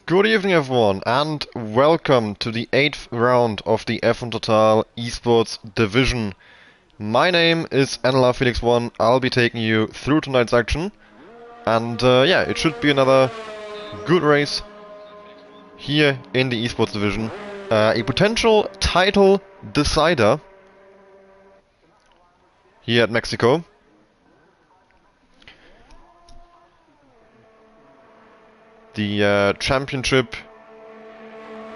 Good evening, everyone, and welcome to the 8th round of the F1 Total Esports Division. My name is Felix1. I'll be taking you through tonight's action, and yeah, it should be another good race here in the Esports Division. A potential title decider here at Mexico. The championship,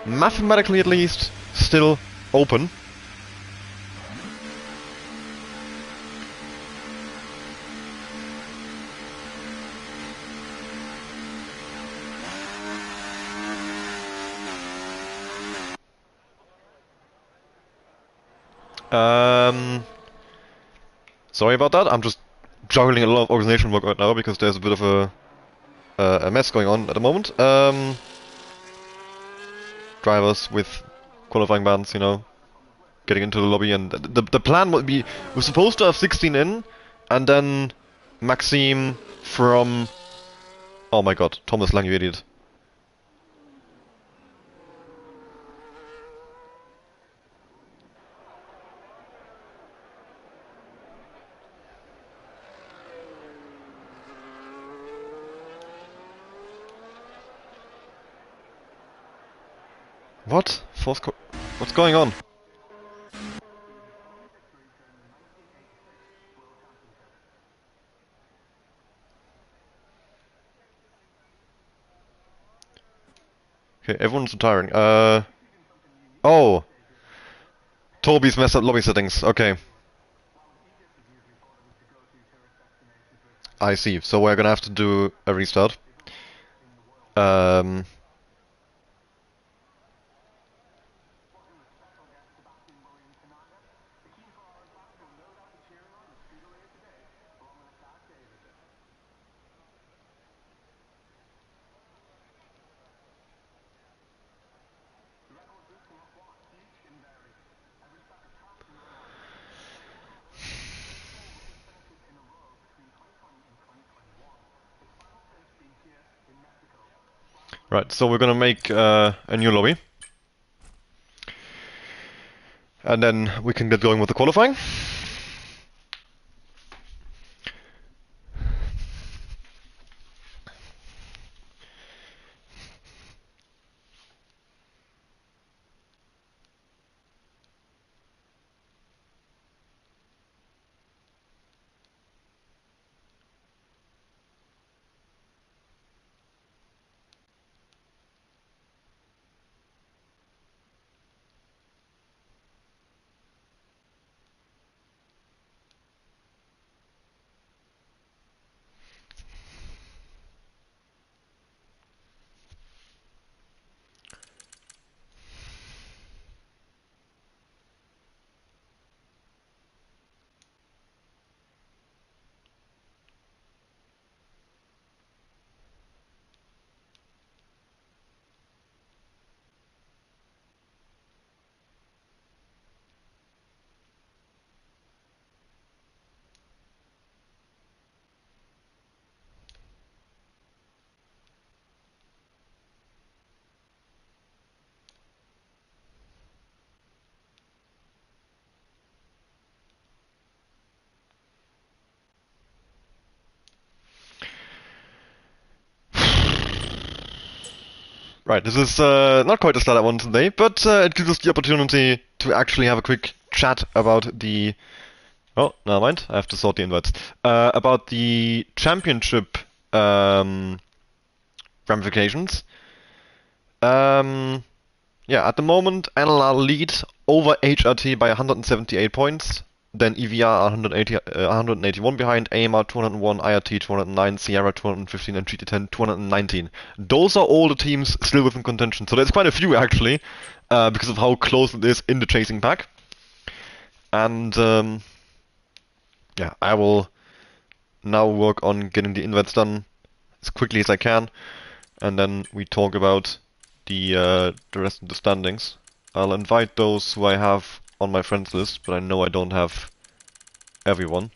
mathematically at least, still open. Sorry about that. I'm just juggling a lot of organization work right now because there's a bit of a mess going on at the moment. Drivers with qualifying bans, getting into the lobby, and the plan would be we're supposed to have 16 in, and then Maxime from. Oh my God, Thomas Lang, you idiot. What? What's going on? Okay, everyone's retiring. Oh! Toby's messed up lobby settings. Okay. I see. So we're gonna have to do a restart. Um... Right, so we're gonna make a new lobby. And then we can get going with the qualifying. Right, this is not quite the start I wanted today, but it gives us the opportunity to actually have a quick chat about the... Oh, never mind, I have to sort the invites. About the championship ramifications. Yeah, at the moment, NLR leads over HRT by 178 points. Then EVR 181 behind, AMR 201, IRT 209, Sierra 215, and GT10 219. Those are all the teams still within contention. So there's quite a few actually, because of how close it is in the chasing pack. And yeah, I will now work on getting the invites done as quickly as I can, and then we talk about the rest of the standings. I'll invite those who I have on my friends list, but I know I don't have everyone.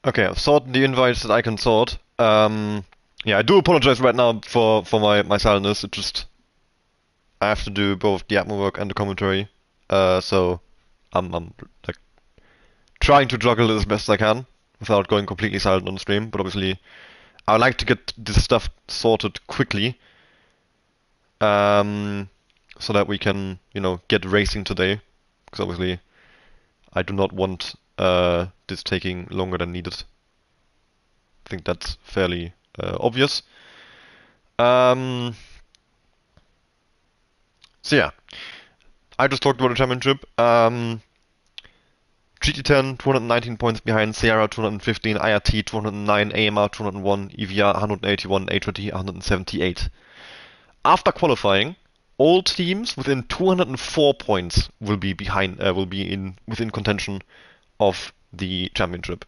Okay, I've sorted the invites that I can sort. Yeah, I do apologize right now for my silentness. It just I have to do both the admin work and the commentary. So I'm like trying to juggle it as best I can without going completely silent on the stream. But obviously, I would like to get this stuff sorted quickly, um, so that we can, get racing today. Because obviously, I do not want this taking longer than needed. I think that's fairly obvious. Um, so yeah, I just talked about the championship. GT10 219 points behind, Sierra 215, IRT 209, AMR 201, EVR 181, HRT 178. After qualifying, all teams within 204 points will be within contention of the championship.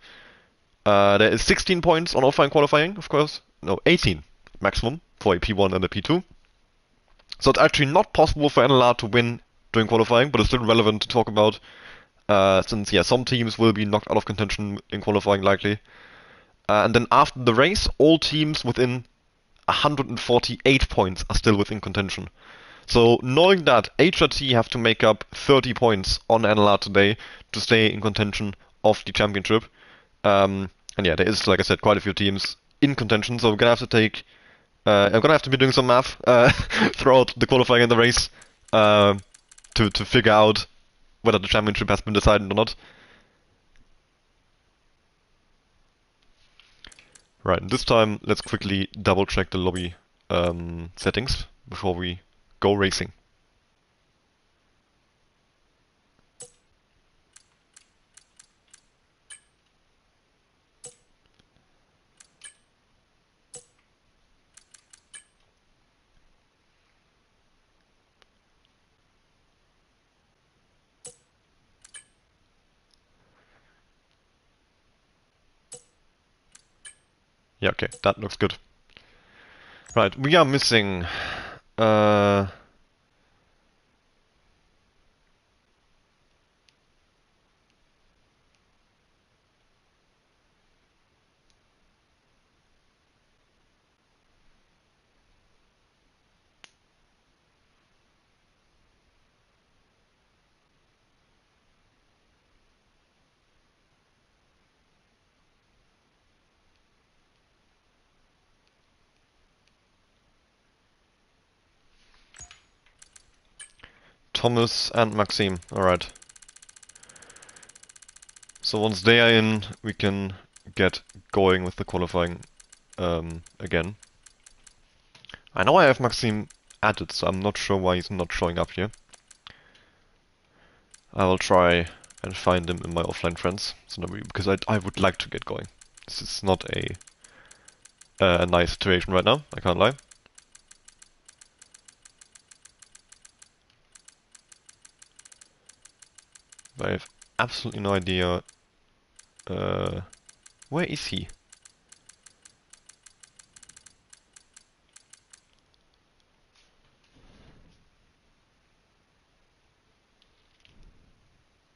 There is 16 points on offline qualifying, of course. No, 18 maximum for a P1 and a P2. So it's actually not possible for NLR to win during qualifying, but it's still relevant to talk about, since yeah, some teams will be knocked out of contention in qualifying likely. And then after the race, all teams within 148 points are still within contention. So knowing that HRT have to make up 30 points on NLR today to stay in contention of the championship. And yeah, there is, like I said, quite a few teams in contention, so we're gonna have to I'm gonna have to be doing some math throughout the qualifying and the race uh, to figure out whether the championship has been decided or not. Right, and this time let's quickly double check the lobby settings before we go racing. Yeah, okay, that looks good. Right, we are missing uh, Thomas and Maxime. Alright. So once they are in, we can get going with the qualifying again. I know I have Maxime added, so I'm not sure why he's not showing up here. I will try and find him in my offline friends, so because I would like to get going. This is not a nice situation right now, I can't lie. But I have absolutely no idea. Where is he?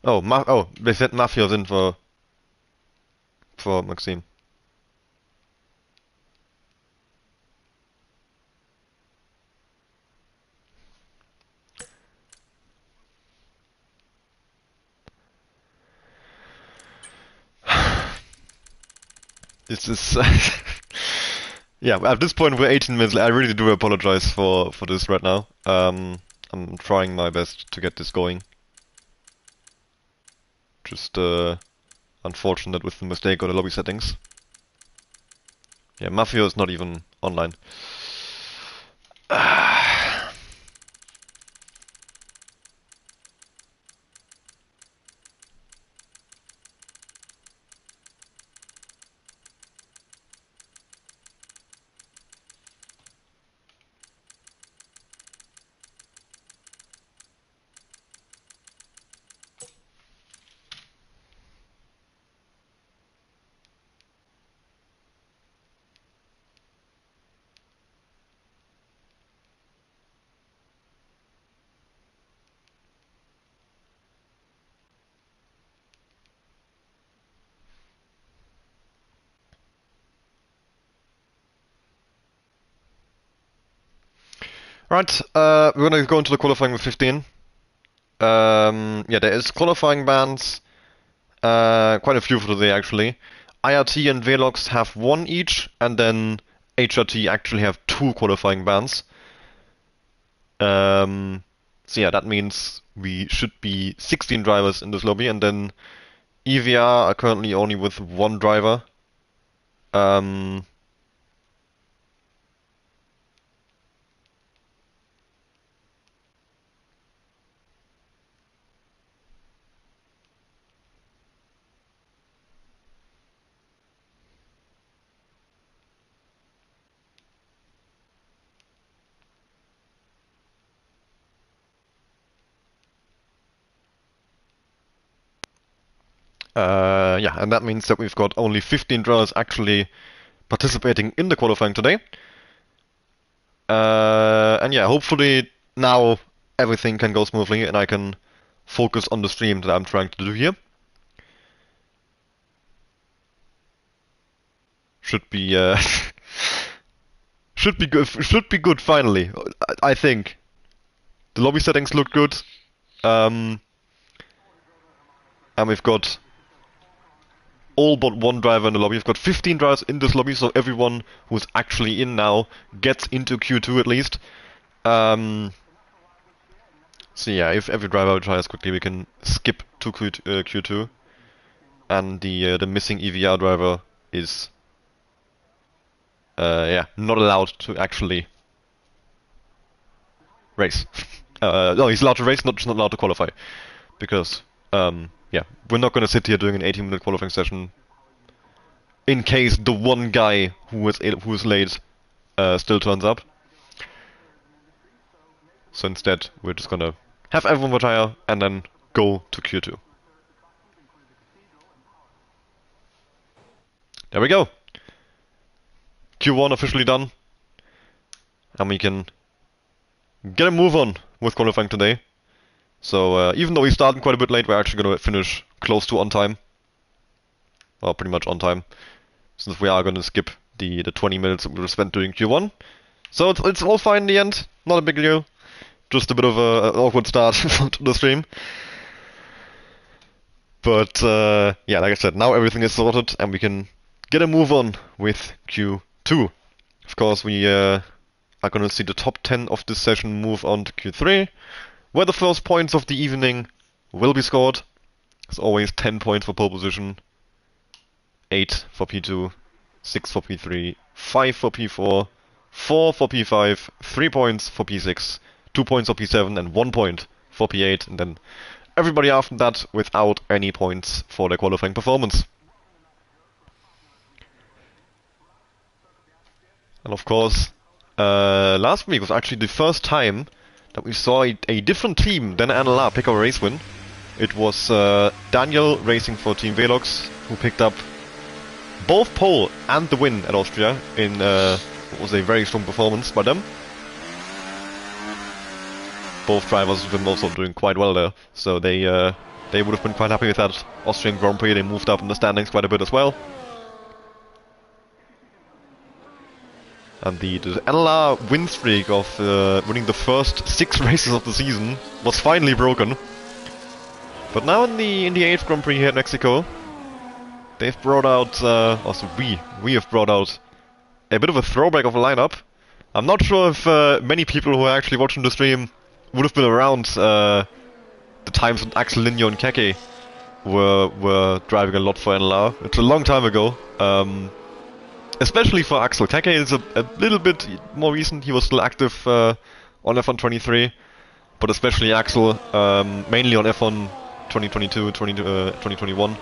Oh, they said Mafio's in for Maxime. This is yeah. At this point, we're 18 minutes. I really do apologize for this right now. I'm trying my best to get this going. Just unfortunate with the mistake on the lobby settings. Yeah, Mafia is not even online. Right, we're gonna go into the qualifying with 15. Yeah, there is qualifying bans, quite a few for today actually. IRT and Velox have one each, and then HRT actually have two qualifying bans. So yeah, that means we should be 16 drivers in this lobby, and then EVR are currently only with one driver. Um, yeah, and that means that we've got only 15 drivers actually participating in the qualifying today. And yeah, hopefully now everything can go smoothly and I can focus on the stream that I'm trying to do here. Should be should be good. Should be good finally. I think the lobby settings look good, and we've got all but one driver in the lobby. We've got 15 drivers in this lobby, so everyone who's actually in now gets into Q2 at least. So yeah, if every driver retires quickly, we can skip to Q2, and the missing EVR driver is yeah, not allowed to actually race. No, he's allowed to race, not just not allowed to qualify, because yeah, we're not gonna sit here doing an 18-minute qualifying session in case the one guy who is late still turns up. So instead, we're just gonna have everyone retire and then go to Q2. There we go. Q1 officially done, and we can get a move on with qualifying today. So even though we started quite a bit late, we're actually gonna finish close to on time. Well, pretty much on time, since we are gonna skip the 20 minutes that we were spent doing Q1. So it's all fine in the end, not a big deal. Just a bit of an awkward start to the stream. But yeah, like I said, now everything is sorted and we can get a move on with Q2. Of course, we are going to see the top 10 of this session move on to Q3, where the first points of the evening will be scored. As always, 10 points for pole position, 8 for P2, 6 for P3, 5 for P4, 4 for P5, 3 points for P6, 2 points for P7, and 1 point for P8, and then everybody after that without any points for their qualifying performance. And of course, last week was actually the first time that we saw a different team than NLR pick up a race win. It was Daniel racing for Team Velox, who picked up both pole and the win at Austria in what was a very strong performance by them. Both drivers have been also doing quite well there, so they would have been quite happy with that Austrian Grand Prix. They moved up in the standings quite a bit as well. And the NLR win streak of winning the first 6 races of the season was finally broken. But now in the 8th Grand Prix here in Mexico, they've brought out, also we have brought out a bit of a throwback of a lineup. I'm not sure if many people who are actually watching the stream would have been around the times when Axel, Linio and Keke were driving a lot for NLR. It's a long time ago. Especially for Axel. Keke is a little bit more recent. He was still active on F1 23, but especially Axel, mainly on F1 2022, 2021.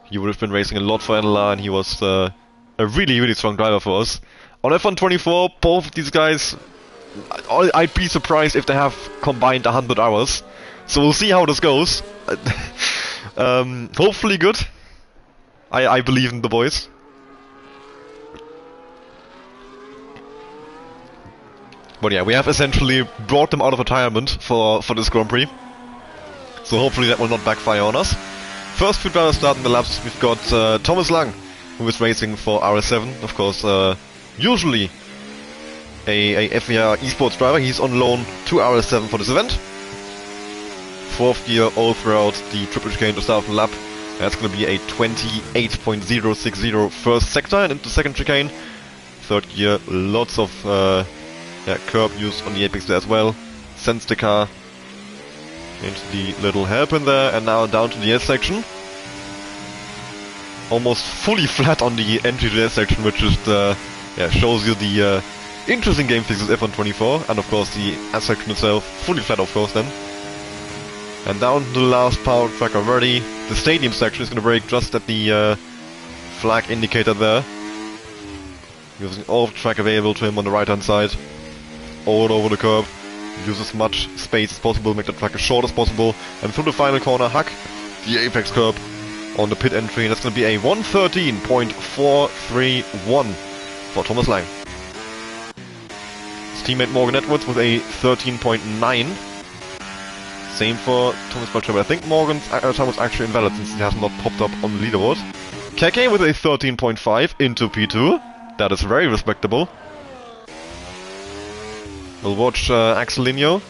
He would have been racing a lot for NLR, and he was a really, really strong driver for us. On F1 24, both of these guys, I'd be surprised if they have combined 100 hours. So we'll see how this goes. Hopefully good. I believe in the boys. But yeah, we have essentially brought them out of retirement for this Grand Prix. So hopefully that will not backfire on us. First few drivers starting the laps, we've got Thomas Lang, who is racing for RS7. Of course, usually a FVR Esports driver. He's on loan to RS7 for this event. 4th year all throughout the triple chicane to start the lap. That's going to be a 28.060 first sector and into second chicane. 3rd gear, lots of curb use on the apex there as well. Sends the car into the little hairpin there, and now down to the S section. Almost fully flat on the entry to the S section, which just shows you the interesting game physics of F124, and of course the S section itself fully flat, of course, then. And down to the last power track already. The stadium section is going to brake just at the flag indicator there, using all the track available to him on the right hand side, all over the curb. Use as much space as possible, make the track as short as possible, and through the final corner, hack the apex curb on the pit entry, and that's going to be a 113.431 for Thomas Lang. His teammate Morgan Edwards with a 13.9. Same for Thomas Baltrevor. I think Morgan's time was actually invalid since he has not popped up on the leaderboard. Keke with a 13.5 into P2. That is very respectable. We'll watch Axel Linio.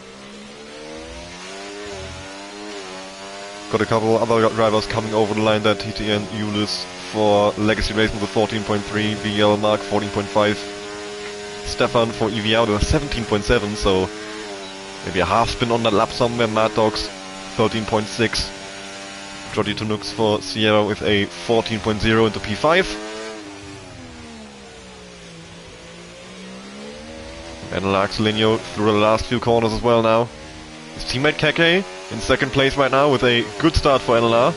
Got a couple other drivers coming over the line there. TT and Ulyss for Legacy Racing with 14.3. VL Mark 14.5. Stefan for EVR with 17.7, so maybe a half spin on that lap somewhere. Mad Dogs 13.6. Jody Tunux for Sierra with a 14.0 into P5. And Axel Linio through the last few corners as well now. His teammate Keke in second place right now with a good start for NLR.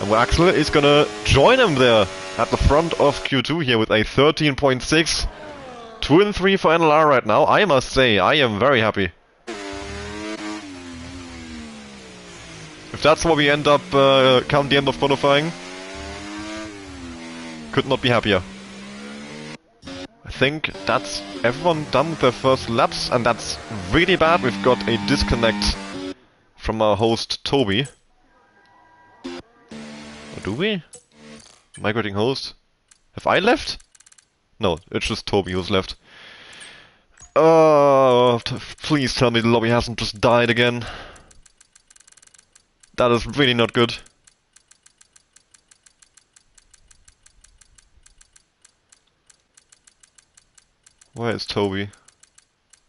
And where Axel is gonna join him there at the front of Q2 here with a 13.6. 2 and 3 for NLR right now. I must say, I am very happy. If that's where we end up come the end of qualifying, could not be happier. I think that's everyone done with their first laps, and that's really bad. We've got a disconnect from our host Toby. Or do we? Migrating host? Have I left? No, it's just Toby who's left. Please tell me the lobby hasn't just died again. That is really not good. Where is Toby?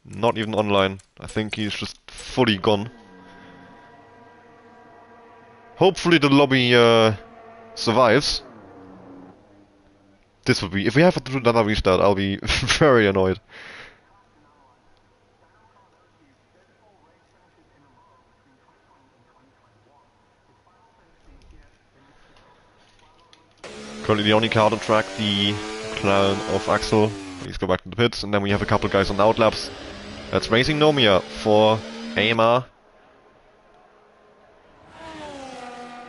Not even online. I think he's just fully gone. Hopefully the lobby survives. This would be... If we have to do another restart, I'll be very annoyed. Currently the only car on the track, the clown of Axel. Please go back to the pits, and then we have a couple guys on outlaps. That's Racing Nomia for AMR.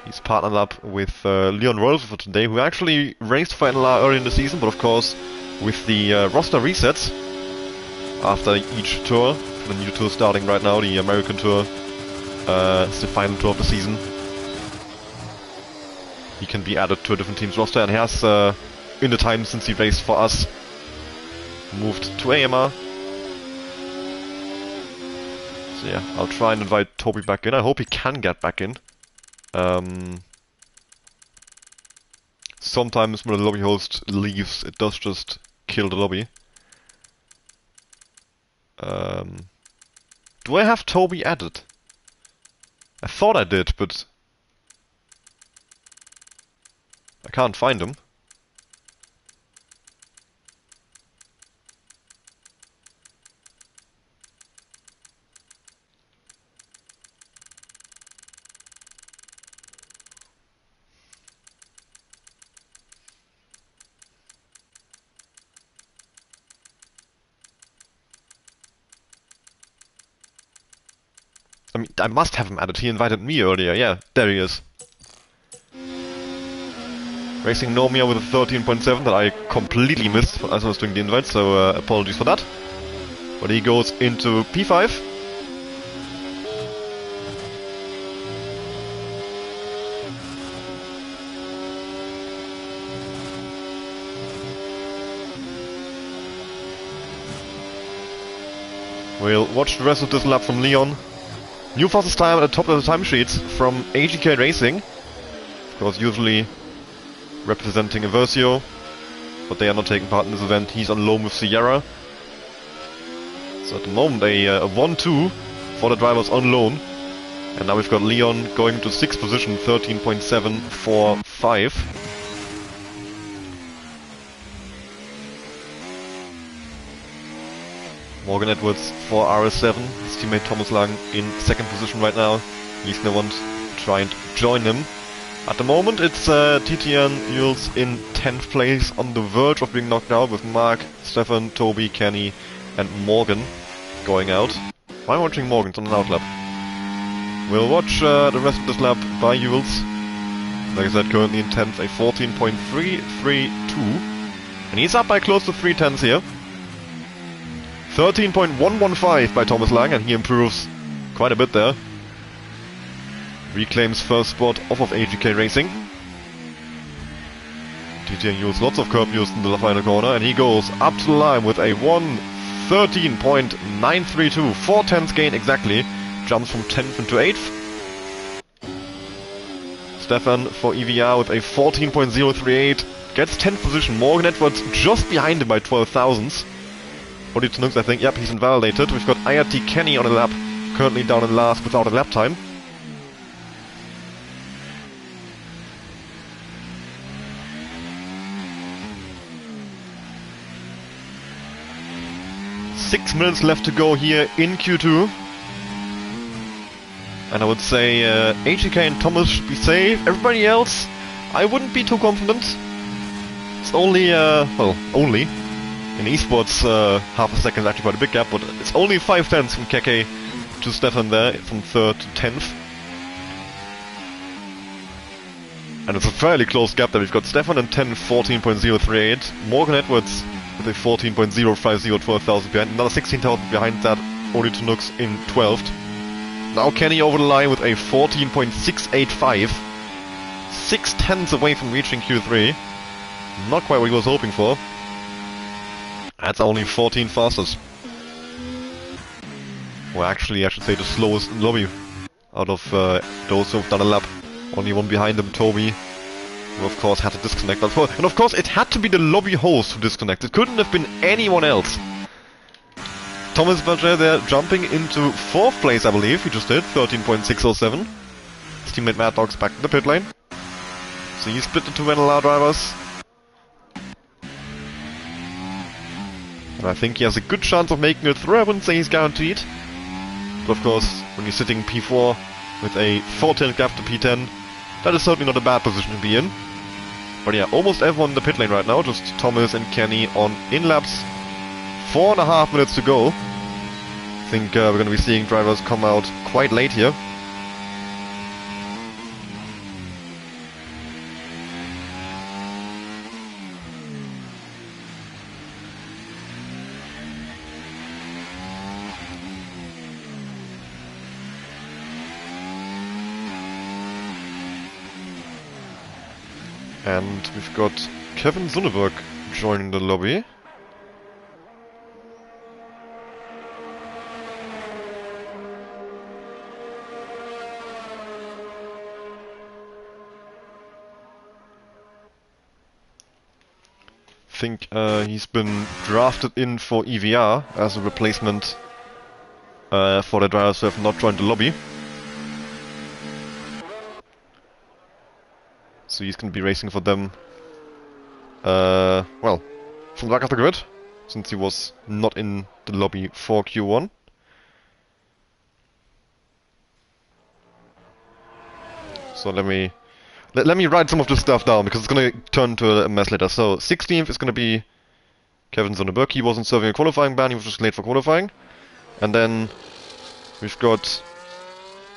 He's partnered up with Leon Rolf for today, who actually raced for NLR early in the season, but of course with the roster resets after each tour, the new tour starting right now, the American tour, it's the final tour of the season. He can be added to a different team's roster, and he has, in the time since he raced for us, moved to AMR. So yeah, I'll try and invite Toby back in. I hope he can get back in. Sometimes when the lobby host leaves, it does just kill the lobby. Do I have Toby added? I thought I did, but I can't find him. I mean, I must have him added. He invited me earlier. Yeah, there he is. Racing Nomia with a 13.7 that I completely missed as I was doing the invite, so apologies for that. But he goes into P5. We'll watch the rest of this lap from Leon. New fastest time at the top of the timesheets from AGK Racing. Of course, usually representing Aversio, but they are not taking part in this event. He's on loan with Sierra. So at the moment a 1-2 for the drivers on loan. And now we've got Leon going to 6th position, 13.745. Morgan Edwards for RS7, his teammate Thomas Lang in 2nd position right now. He's gonna want to try and join him. At the moment it's TTN Jules in 10th place, on the verge of being knocked out, with Mark, Stefan, Toby, Kenny and Morgan going out. Why am I watching Morgan? It's on an out lap. We'll watch the rest of this lap by Jules. Like I said, currently in 10th, a 14.332. And he's up by close to 3 tenths here. 13.115 by Thomas Lang, and he improves quite a bit there. Reclaims first spot off of AGK Racing. TTN Jules lots of curb use in the final corner, and he goes up to the line with a 1:13.932. 4 tenths gain exactly. Jumps from 10th into 8th. Stefan for EVR with a 14.038. Gets 10th position. Morgan Edwards just behind him by 12 thousandths. Only to Nooks, I think. Yep, he's invalidated. We've got IRT Kenny on a lap, currently down in last without a lap time. Six minutes left to go here in Q2. And I would say AGK and Thomas should be safe. Everybody else, I wouldn't be too confident. It's only, well, only. In Esports, half a second is actually quite a big gap, but it's only 5 tenths from Keke to Stefan there, from 3rd to 10th. And it's a fairly close gap there. We've got Stefan in 10th, 14.038. Morgan Edwards with a 14.050, 12,000 behind. Another 16,000 behind that, only to Nooks in 12th. Now Kenny over the line with a 14.685. 6 tenths away from reaching Q3. Not quite what he was hoping for. That's only 14 fastest. Well, actually, I should say the slowest in lobby out of those who've done a lap. Only one behind them, Toby, who of course had to disconnect. And of course, it had to be the lobby host who disconnected. It couldn't have been anyone else. Thomas Berger there jumping into 4th place, I believe. He just did 13.607. His teammate Mad Dog's back in the pit lane. So he split the 2 NLR drivers. And I think he has a good chance of making it through. I wouldn't say he's guaranteed. But of course, when you're sitting P4 with a 4-10 gap to P10, that is certainly not a bad position to be in. But yeah, almost everyone in the pit lane right now. Just Thomas and Kenny on in-laps. 4.5 minutes to go. I think we're going to be seeing drivers come out quite late here. And we've got Kevin Sonneberg joining the lobby. I think he's been drafted in for EVR as a replacement for the drivers who have not joined the lobby. So he's going to be racing for them, well, from the back of the grid, since he was not in the lobby for Q1. So let me write some of this stuff down, because it's going to turn into a mess later. So 16th is going to be Kevin Sonneberg. He wasn't serving a qualifying ban, he was just late for qualifying. And then we've got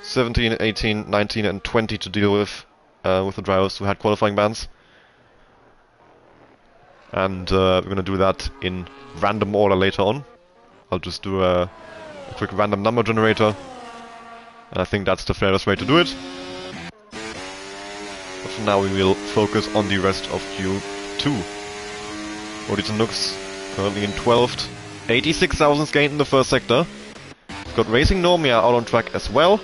17, 18, 19 and 20 to deal with the drivers who had qualifying bans. And we're going to do that in random order later on. I'll just do a quick random number generator. And I think that's the fairest way to do it. But for now we will focus on the rest of Q2. Odin Nooks currently in 12th. 86,000 gained in the first sector. got Racing Nomia out on track as well.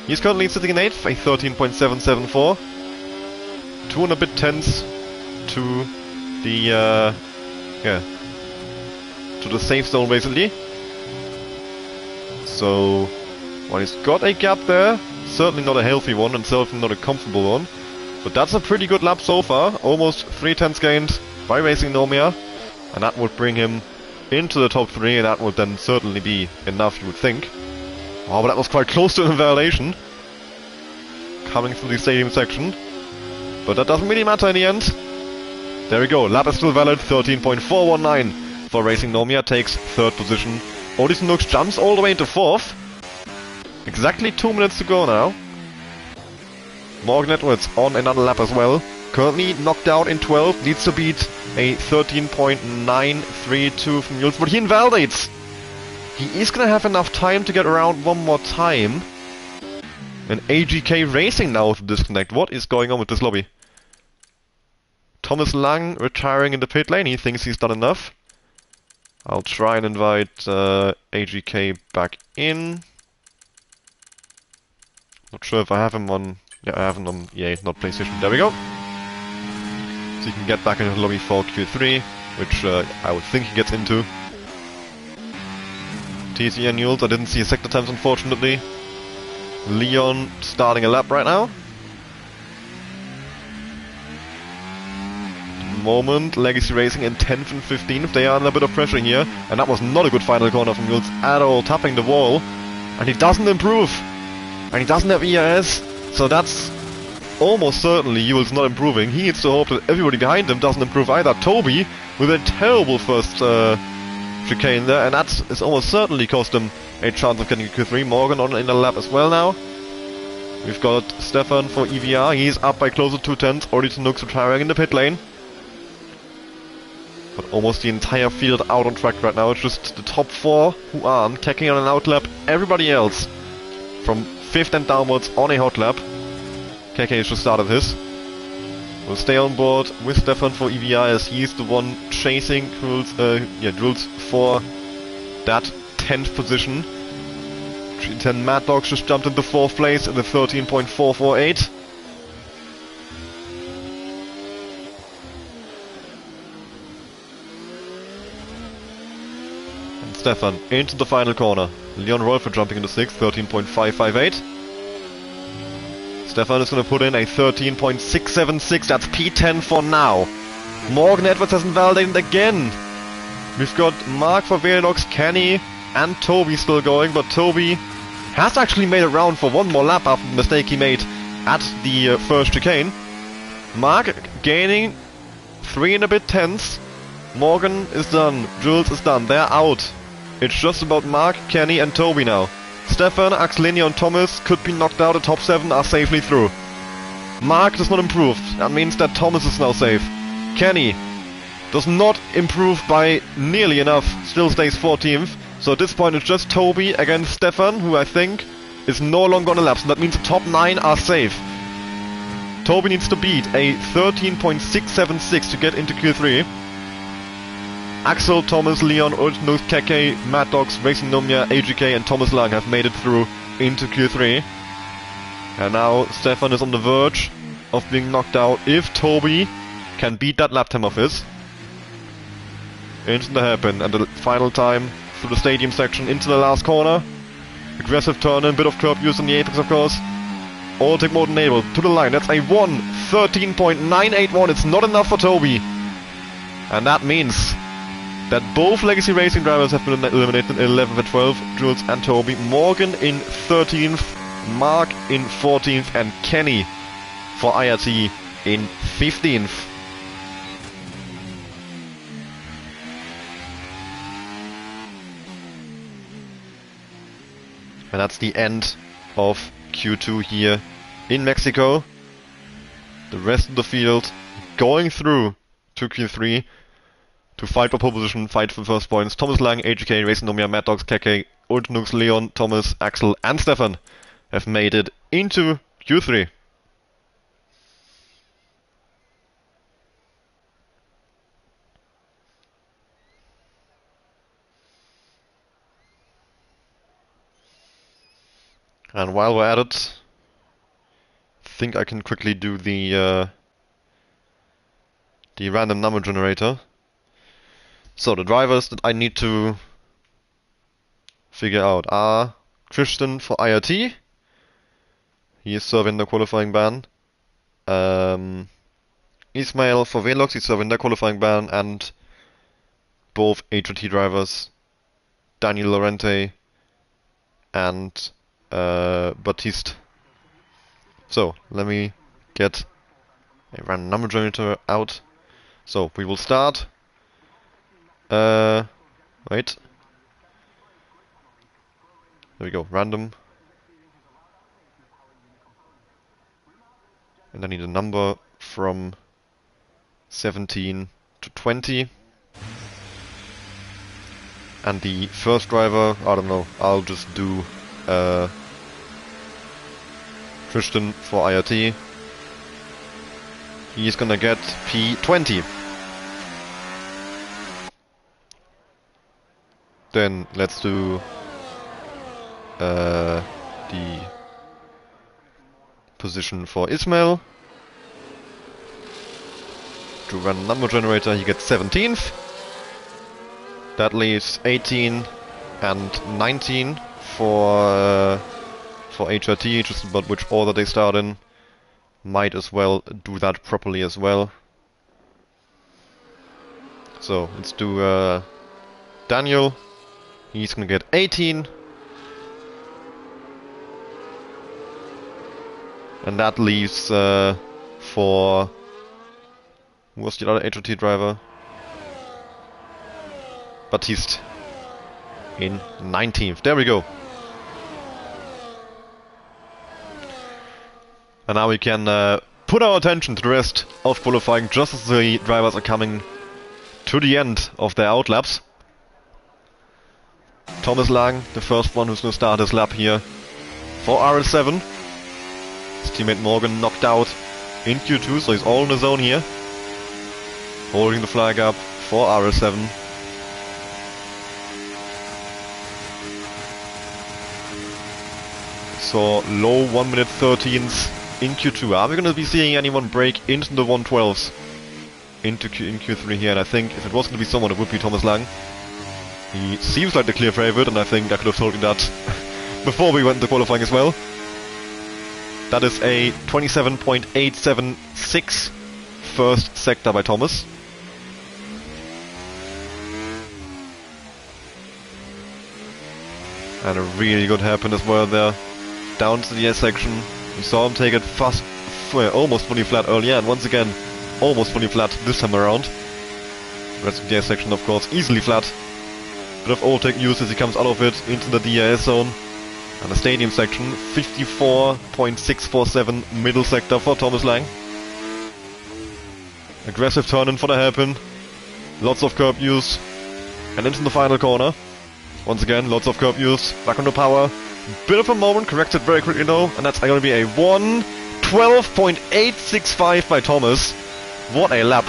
He's currently sitting in 8th, a 13.774. 2 and a bit tenths to the to the safe zone basically. So while he's got a gap there, certainly not a healthy one and certainly not a comfortable one. But that's a pretty good lap so far, almost 3 tenths gained by Racing Nomia, and that would bring him into the top 3, and that would then certainly be enough, you would think. Oh, but that was quite close to an invalidation coming through the stadium section. But that doesn't really matter in the end. There we go, lap is still valid, 13.419 for Racing Nomia, takes 3rd position. Odys Nooks jumps all the way into 4th. Exactly 2 minutes to go now. Morgan Edwards on another lap as well. Currently knocked out in 12, needs to beat a 13.932 from Jules, but he invalidates! He is gonna have enough time to get around one more time. And AGK Racing now to disconnect. What is going on with this lobby? Thomas Lang retiring in the pit lane, he thinks he's done enough. I'll try and invite AGK back in. Not sure if I have him on... Yeah, I have him on EA, not PlayStation. There we go. So he can get back into the lobby for Q3, which I would think he gets into. TC and Jules, I didn't see his sector times unfortunately. Leon starting a lap right now. At the moment, Legacy Racing in 10th and 15th. They are under a bit of pressure here. And that was not a good final corner from Jules at all, tapping the wall. And he doesn't improve. And he doesn't have ERS. So that's almost certainly Jules not improving. He needs to hope that everybody behind him doesn't improve either. Toby with a terrible first chicane there, and that is almost certainly cost him a chance of getting a Q3. Morgan on in the lap as well now. We've got Stefan for EVR. He's up by close to 2 tenths. Odys Nooks retiring in the pit lane. But almost the entire field out on track right now. It's just the top 4 who aren't taking on an out lap. Everybody else from 5th and downwards on a hot lap. KK has just started his. We'll stay on board with Stefan for EVR as he's the one chasing Jules for that 10th position. 10 Mad Dogs just jumped into 4th place in the 13.448. And Stefan into the final corner. Leon Rolfer jumping into 6th, 13.558. Stefan is going to put in a 13.676, that's P10 for now. Morgan Edwards has invalidated again. We've got Mark for Velox, Kenny and Toby still going, but Toby has actually made a round for one more lap after the mistake he made at the first chicane. Mark gaining 3 and a bit tenths. Morgan is done, Jules is done, they're out. It's just about Mark, Kenny and Toby now. Stefan, Axelini and Thomas could be knocked out, the top 7 are safely through. Mark does not improve, that means that Thomas is now safe. Kenny does not improve by nearly enough, still stays 14th. So at this point it's just Toby against Stefan, who I think is no longer on a lap, so that means the top 9 are safe. Toby needs to beat a 13.676 to get into Q3. Axel, Thomas, Leon, Ultnus, Keke, Mad Dogs, Racing Nomia, AGK and Thomas Lang have made it through into Q3. And now Stefan is on the verge of being knocked out if Toby can beat that lap time of his. Into the hairpin and the final time through the stadium section into the last corner. Aggressive turn and bit of curb use on the apex of course. Autotech mode enabled to the line. That's a 13.981. It's not enough for Toby. And that means that both Legacy Racing drivers have been eliminated in 11th and 12th, Jules and Toby. Morgan in 13th, Mark in 14th, and Kenny for IRT in 15th. And that's the end of Q2 here in Mexico. The rest of the field going through to Q3 to fight for pole position, fight for first points. Thomas Lang, AGK, Racing Nomia, Mad Dogs, Keke, Ultnux, Leon, Thomas, Axel and Stefan have made it into Q3. And while we're at it, I think I can quickly do the random number generator. So the drivers that I need to figure out are Christian for IRT. He is serving the qualifying ban. Ismail for Velox, he's serving the qualifying ban, and both HRT drivers, Daniel Lorente and Baptiste. So let me get a random number generator out. So we will start. Wait. There we go, random. And I need a number from 17 to 20. And the first driver, I don't know, I'll just do Christian for IRT. He's gonna get P20. Then let's do the position for Ismail. To run a number generator, he gets 17th. That leaves 18 and 19 for HRT, just about which order they start in. Might as well do that properly as well. So let's do Daniel. He's gonna get 18. And that leaves for... who was the other HRT driver? Baptiste. In 19th. There we go. And now we can put our attention to the rest of qualifying just as the drivers are coming to the end of their outlaps. Thomas Lang, the first one who's going to start his lap here for RS7. His teammate Morgan knocked out in Q2, so he's all in the zone here. Holding the flag up for RS7. So low 1 minute 13s in Q2. Are we going to be seeing anyone break into the 112s in Q3 here? And I think if it was going to be someone, it would be Thomas Lang. He seems like the clear favorite, and I think I could have told you that before we went into qualifying as well. That is a 27.876 first sector by Thomas. And a really good hairpin as well there. Down to the S section. We saw him take it fast, almost fully flat earlier, and once again, almost fully flat this time around. The rest of the S section, of course, easily flat. Bit of overtake use as he comes out of it into the DRS zone. And the stadium section, 54.647 middle sector for Thomas Lang. Aggressive turn in for the hairpin. Lots of curb use. And into the final corner. Once again, lots of curb use. Back on the power. Bit of a moment, corrected very quickly though. And that's going to be a 1:12.865 by Thomas. What a lap.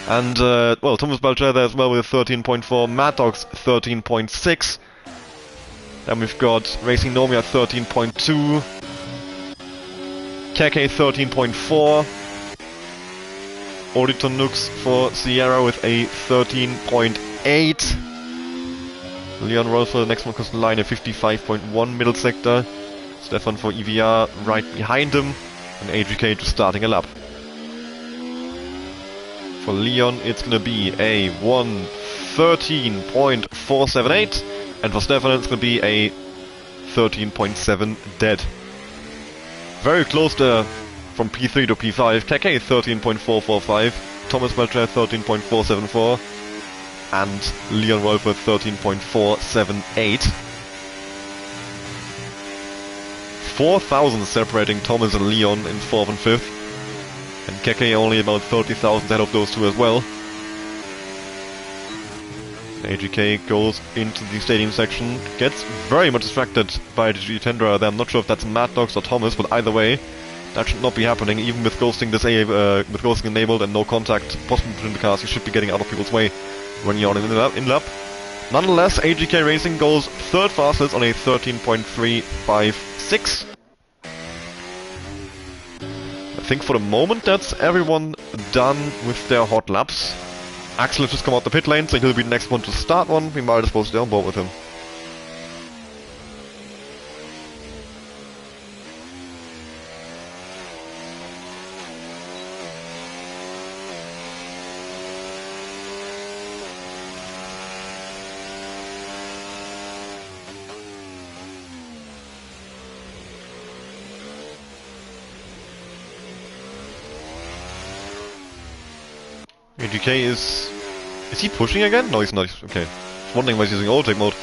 And, well, Thomas Balcher there as well with 13.4. Mad Dogs 13.6. Then we've got Racing Nomia 13.2. KK 13.4. Auditor Nux for Sierra with a 13.8. Leon Rolls for the next one across the line, a 55.1 middle sector. Stefan for EVR right behind him. And AGK just starting a lap. For Leon, it's gonna be a 1:13.478. And for Stefan, it's gonna be a 13.7 dead. Very close there from P3 to P5. KK 13.445. Thomas Belcher 13.474. And Leon Wolfer 13.478. 4,000 separating Thomas and Leon in 4th and 5th. And Keke only about 30,000 ahead of those two as well. AGK goes into the stadium section, gets very much distracted by the G10 driver there. I'm not sure if that's Mad Dogs or Thomas, but either way, that should not be happening. Even with ghosting with ghosting enabled and no contact possible between the cars, you should be getting out of people's way when you're in lap. Nonetheless, AGK Racing goes third fastest on a 13.356. I think for the moment that's everyone done with their hot laps. Axel has just come out the pit lane, so he'll be the next one to start one. We might as well stay on board with him. AGK is he pushing again? No, he's not. Okay. Just wondering why he's using overtake mode.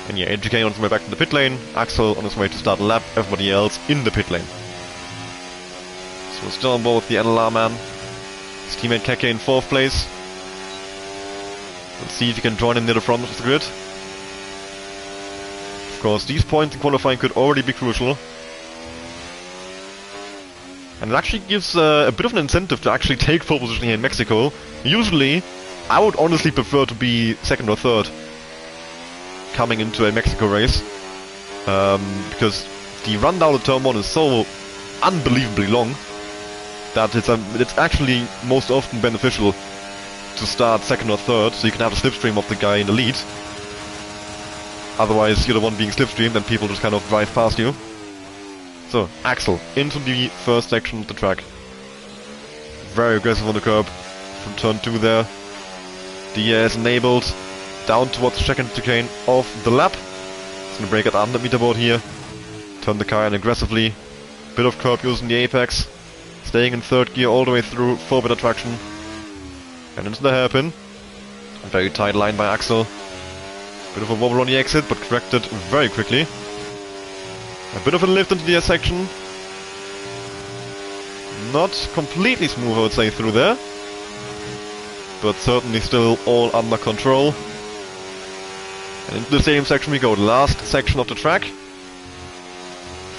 And yeah, AGK on his way back to the pit lane. Axel on his way to start a lap. Everybody else in the pit lane. So we're still on board with the NLR man. His teammate Keke in 4th place. Let's see if he can join him near the front of the grid. Of course, these points in qualifying could already be crucial. And it actually gives a bit of an incentive to actually take pole position here in Mexico. Usually, I would honestly prefer to be 2nd or 3rd coming into a Mexico race. Because the run down to turn 1 is so unbelievably long that it's actually most often beneficial to start 2nd or 3rd, so you can have a slipstream of the guy in the lead. Otherwise, you're the one being slipstreamed and people just kind of drive past you. So, Axel, into the first section of the track. Very aggressive on the curb from turn 2 there. DRS enabled, down towards the second chicane of the lap. It's gonna brake at the 100 meter board here. Turn the car in aggressively. Bit of curb using the apex. Staying in 3rd gear all the way through, 4-bit traction. And into the hairpin. A very tight line by Axel. Bit of a wobble on the exit, but corrected very quickly. A bit of a lift into the S section. Not completely smooth, I would say, through there. But certainly still all under control. And into the same section we go, the last section of the track.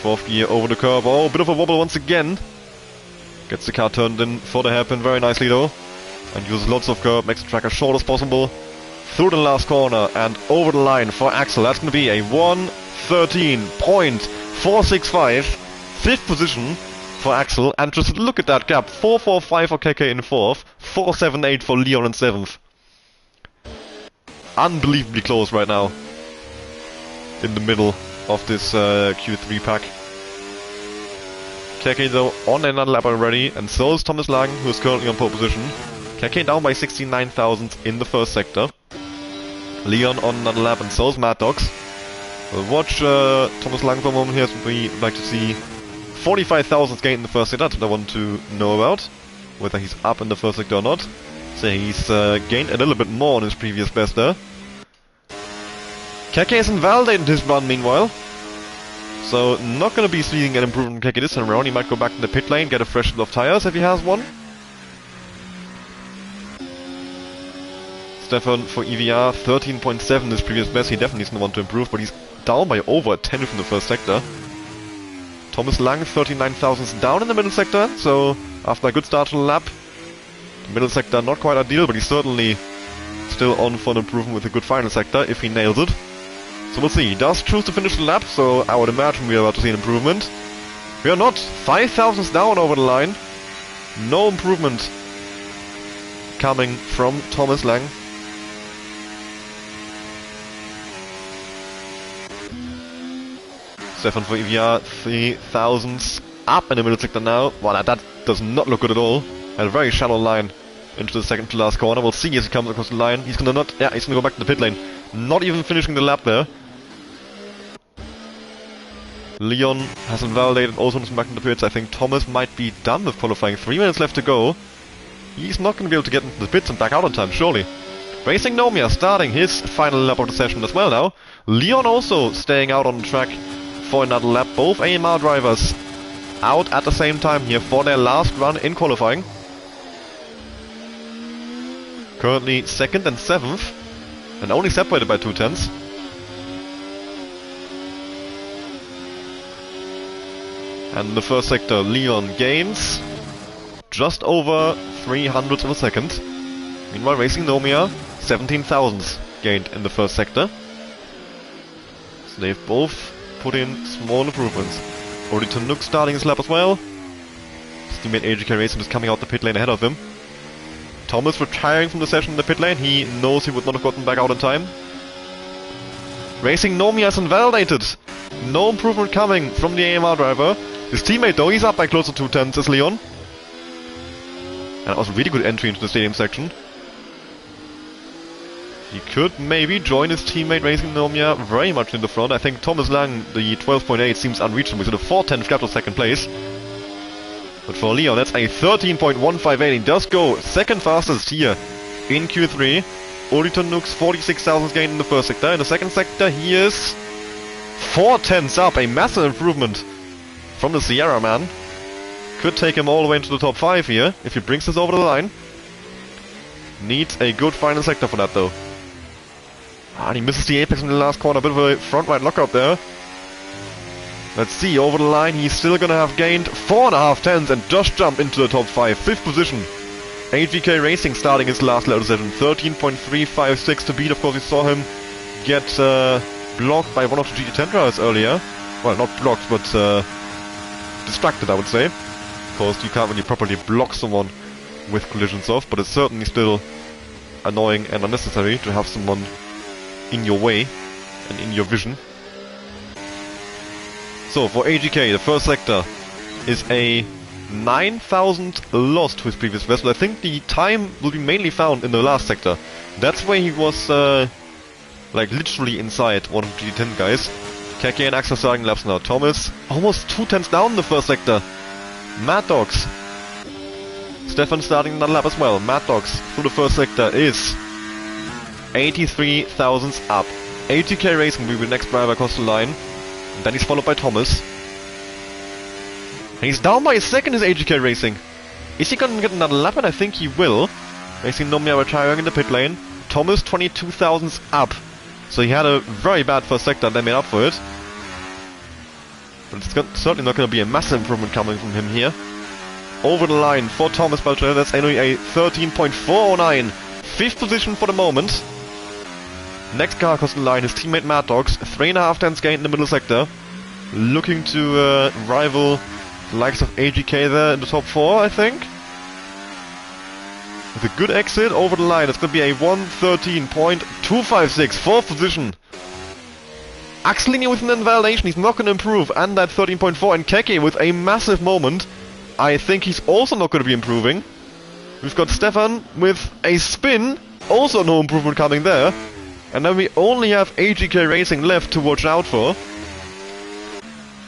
4th gear over the curb. Oh, bit of a wobble once again. Gets the car turned in for the hairpin very nicely though. And uses lots of curb, makes the track as short as possible. Through the last corner and over the line for Axel. That's going to be a 1:13.465. 5th position for Axel. And just look at that gap. 4:45 for Keke in 4th. 4:78 for Leon in 7th. Unbelievably close right now. In the middle of this Q3 pack. Keke though on another lap already. And so is Thomas Lang, who is currently on pole position. Keke down by 69,000 in the first sector. Leon on another lap, and so is Mad Dogs. We'll watch Thomas Lang for a moment here, so we would like to see 45,000 gained in the first sector. That's what I want to know about. Whether he's up in the first sector or not. So he's gained a little bit more on his previous best there. Keke has invalidated his run meanwhile. So not going to be seeing an improvement in Keke this time around. He might go back in the pit lane, get a fresh set of tires if he has one. Stefan for EVR, 13.7 his previous best. He definitely doesn't want to improve, but he's down by over a 10 from the first sector. Thomas Lang, 39,000 down in the middle sector, so after a good start to the lap, the middle sector not quite ideal, but he's certainly still on for an improvement with a good final sector if he nails it. So we'll see. He does choose to finish the lap, so I would imagine we are about to see an improvement. We are not. 5,000 down over the line. No improvement coming from Thomas Lang. Stefan for EVR, 3,000 up in the middle sector now. Well, that does not look good at all. And a very shallow line into the second to last corner. We'll see as he comes across the line. He's gonna not, yeah, he's gonna go back to the pit lane. Not even finishing the lap there. Leon has invalidated, also back in the pits. I think Thomas might be done with qualifying. 3 minutes left to go. He's not gonna be able to get into the pits and back out on time, surely. Racing Nomia starting his final lap of the session as well now. Leon also staying out on the track for another lap. Both AMR drivers out at the same time here for their last run in qualifying. Currently 2nd and 7th, and only separated by 0.2. And in the first sector, Leon gains just over 300ths of a second. Meanwhile, Racing Nomia, 17,000 gained in the first sector. So they've both put in small improvements. Already to Nook starting his lap as well. His teammate AGK Racing is coming out the pit lane ahead of him. Thomas retiring from the session in the pit lane. He knows he would not have gotten back out in time. Racing Nomi has invalidated. No improvement coming from the AMR driver. His teammate though, he's up by close to 2/10 as Leon. And that was a really good entry into the stadium section. He could maybe join his teammate Racing Nomia very much in the front. I think Thomas Lang, the 12.8, seems unreachable. He's in a 4/10 gap to second place. But for Leon, that's a 13.158. He does go second fastest here in Q3. Oliton Nooks 46,000 gained in the first sector. In the second sector, he is 4/10 up. A massive improvement from the Sierra man. Could take him all the way into the top 5 here if he brings this over the line. Needs a good final sector for that though. And he misses the apex in the last corner. A bit of a front right lockout there. Let's see, over the line he's still gonna have gained 4.5 tenths and just jumped into the top 5. 5th position. AGK Racing starting his last level session. 13.356 to beat. Of course, we saw him get blocked by one of the GT10 drivers earlier. Well, not blocked, but distracted, I would say. Of course, you can't really properly block someone with collisions off, but it's certainly still annoying and unnecessary to have someone in your way and in your vision. So for AGK, the first sector is a 9,000 loss to his previous vessel. I think the time will be mainly found in the last sector. That's where he was like literally inside one of the G10 guys. Keke and Axel starting laps now. Thomas almost 2/10 down in the first sector. Mad Dogs. Stefan starting another lap as well. Mad Dogs through the first sector is 83 thousandths up. AGK Racing will be the next driver across the line. And then he's followed by Thomas. And he's down by a second, is AGK Racing. Is he gonna get another lap? And I think he will. Racing Nomia retiring in the pit lane. Thomas 22 thousandths up. So he had a very bad first sector and they made up for it. But it's certainly not going to be a massive improvement coming from him here. Over the line for Thomas Belcher, that's only a 13.409. 5th position for the moment. Next car across the line, his teammate Mad Dogs, 3.5 tenths gained in the middle sector. Looking to rival the likes of AGK there in the top 4, I think. With a good exit over the line, it's going to be a 113.256, 4th position. Axelini with an invalidation, he's not going to improve, and that 13.4, and Keke with a massive moment. I think he's also not going to be improving. We've got Stefan with a spin, also no improvement coming there. And then we only have AGK Racing left to watch out for.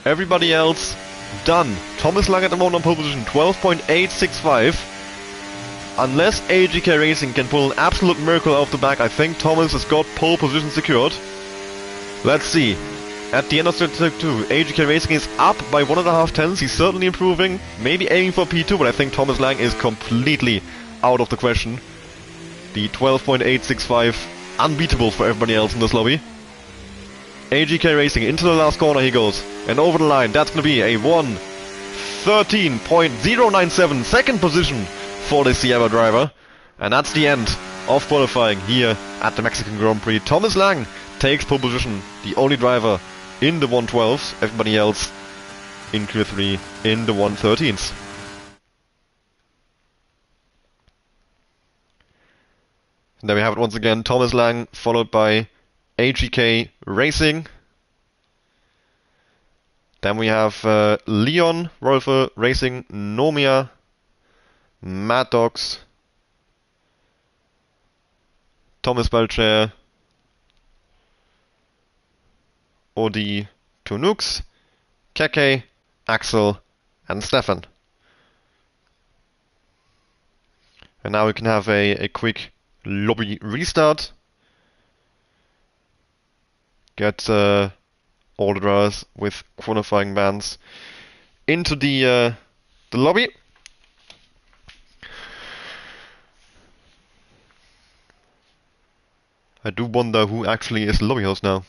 Everybody else done. Thomas Lang at the moment on pole position, 12.865. Unless AGK Racing can pull an absolute miracle out of the back, I think Thomas has got pole position secured. Let's see. At the end of sector 2, AGK Racing is up by 1.5 tenths. He's certainly improving. Maybe aiming for P2, but I think Thomas Lang is completely out of the question. The 12.865, unbeatable for everybody else in this lobby. AGK Racing, into the last corner he goes. And over the line, that's going to be a 1:13.097, second position for the Sierra driver. And that's the end of qualifying here at the Mexican Grand Prix. Thomas Lang takes pole position, the only driver in the 112s, everybody else in Q3 in the 113s. And there we have it once again, Thomas Lang followed by AGK Racing. Then we have Leon, Rolfe Racing, Nomia, Mad Dogs, Thomas Belcher, Odi, Tunux, Keke, Axel, and Stefan. And now we can have a quick lobby restart. Get all the drivers with qualifying bans into the lobby. I do wonder who actually is the lobby host now.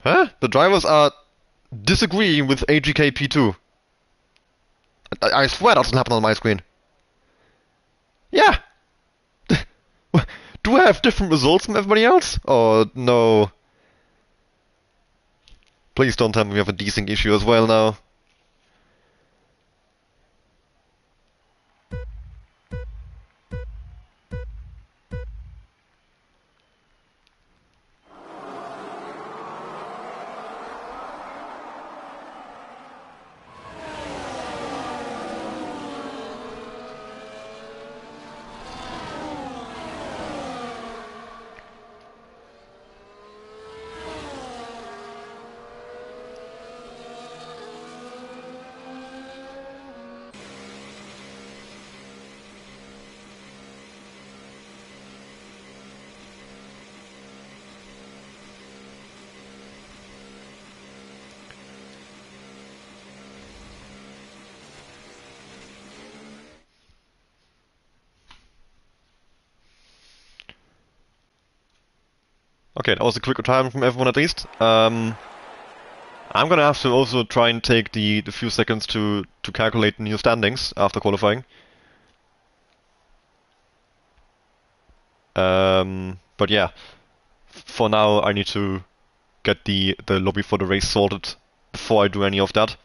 Huh? The drivers are disagreeing with AGKP2. I swear that doesn't happen on my screen. Yeah! Do I have different results from everybody else? Oh, no. Please don't tell me we have a desync issue as well now. Okay, that was a quick retirement from everyone at least. I'm gonna have to also try and take the few seconds to calculate the new standings after qualifying. But yeah, for now I need to get the lobby for the race sorted before I do any of that.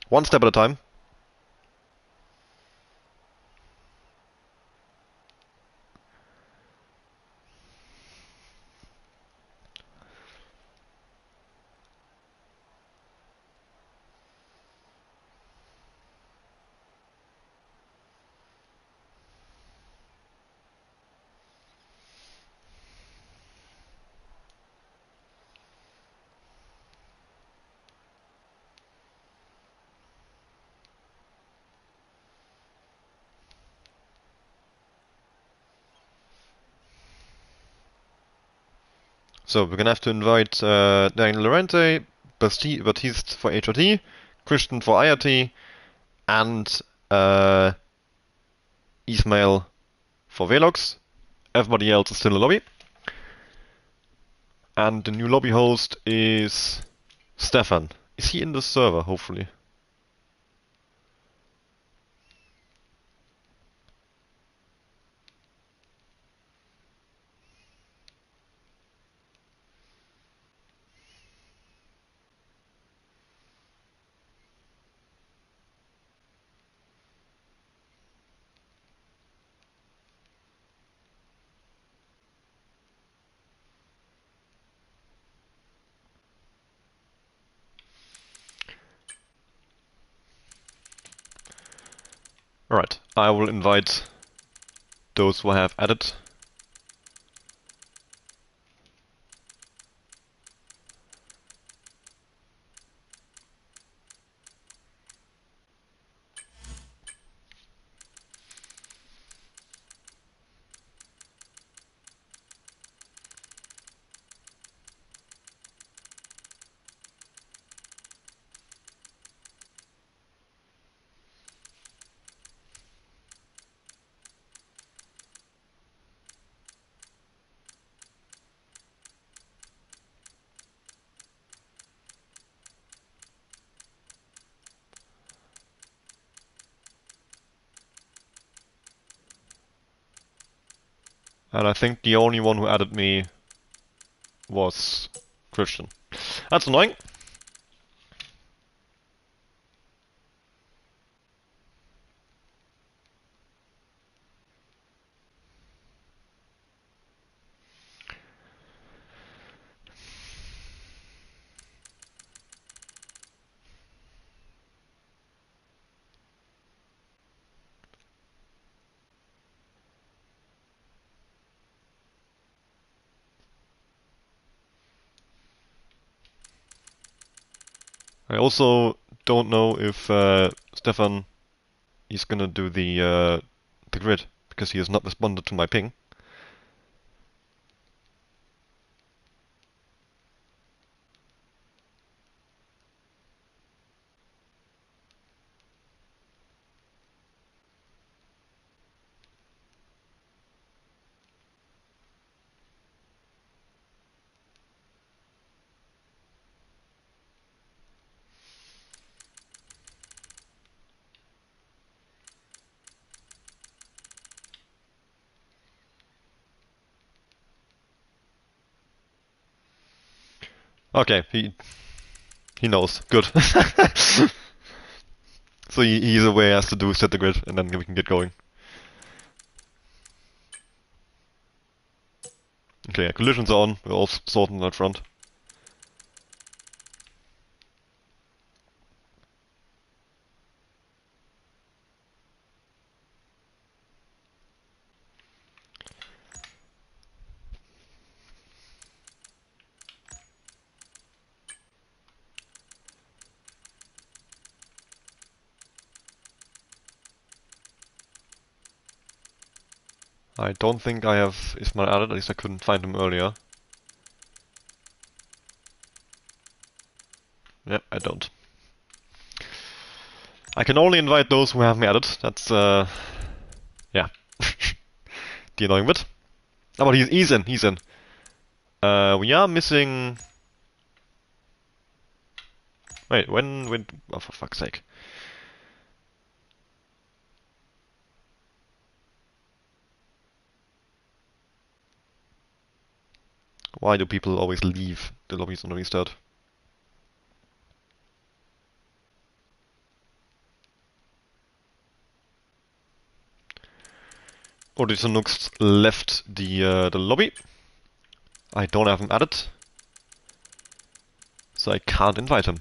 One step at a time. So we're gonna have to invite Daniel Lorente, Baptiste for HRT, Christian for IRT, and Ismail for Velox. Everybody else is still in the lobby. And the new lobby host is Stefan. Is he in the server, hopefully? Alright, I will invite those who I have added. And I think the only one who added me was Christian. That's annoying. I also don't know if Stefan is gonna do the grid because he has not responded to my ping. Okay, he knows. Good. So he's aware has to do set the grid, and then we can get going. Okay, yeah, collisions are on. We're all sorting that front. I don't think I have Ismail added, at least I couldn't find him earlier. Yep, I don't. I can only invite those who have me added. That's, yeah. The annoying bit. Oh, but he's in, he's in. We are missing... Wait, when... Oh, for fuck's sake. Why do people always leave the lobbies on the restart? Odin Nux left the lobby. I don't have him added, so I can't invite him.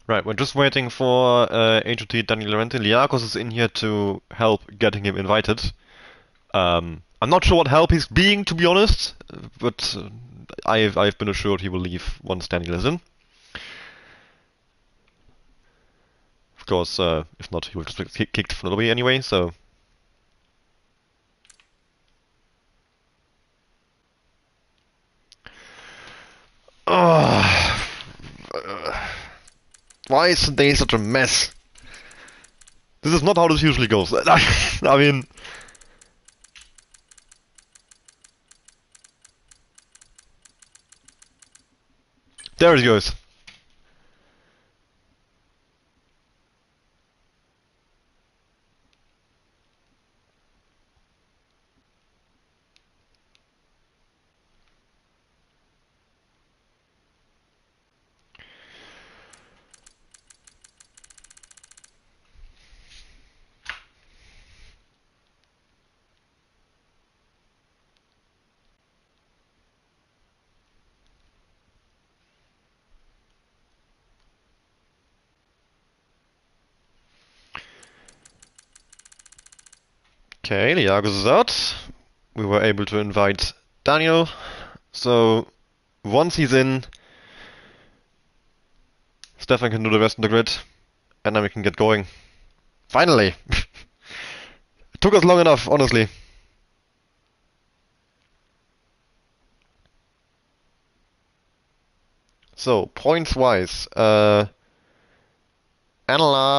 Right, we're just waiting for HOT Daniel Lorente. Liakos is in here to help getting him invited. I'm not sure what help he's being, to be honest, but I've been assured he will leave once Daniel is in. Of course, if not, he will just get kicked from the lobby anyway, so... Why is today such a mess? This is not how this usually goes. I mean... There it goes. Okay, Liagos is out. We were able to invite Daniel. So, once he's in, Stefan can do the rest of the grid, and then we can get going. Finally! It took us long enough, honestly. So, points-wise, NLR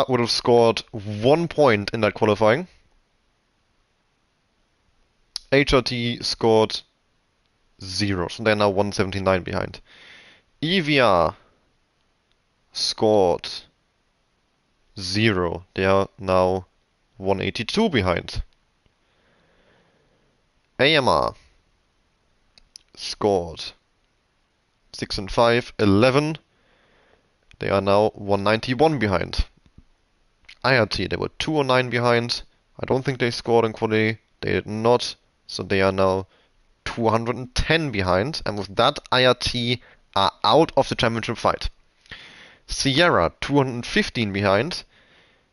would have scored 1 point in that qualifying. HRT scored 0, so they're now 179 behind. EVR scored 0, they are now 182 behind. AMR scored 6 and 5, 11. They are now 191 behind. IRT, they were 209 behind. I don't think they scored in quality. They did not. So they are now 210 behind. And with that, IRT are out of the championship fight. Sierra, 215 behind.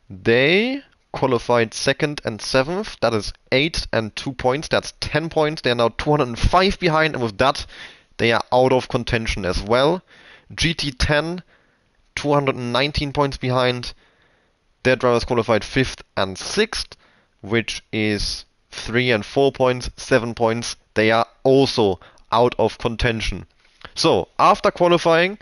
They qualified 2nd and 7th. That is 8 and 2 points. That's 10 points. They are now 205 behind. And with that, they are out of contention as well. GT10, 219 points behind. Their drivers qualified 5th and 6th, which is 3 and 4 points, 7 points. They are also out of contention. So, after qualifying,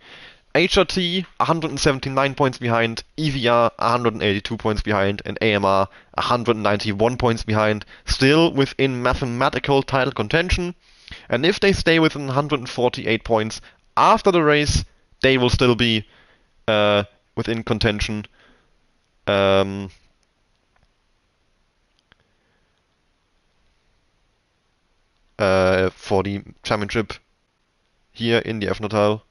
HRT 179 points behind, EVR 182 points behind, and AMR 191 points behind, still within mathematical title contention. And if they stay within 148 points after the race, they will still be within contention. For the championship here in the F Natal.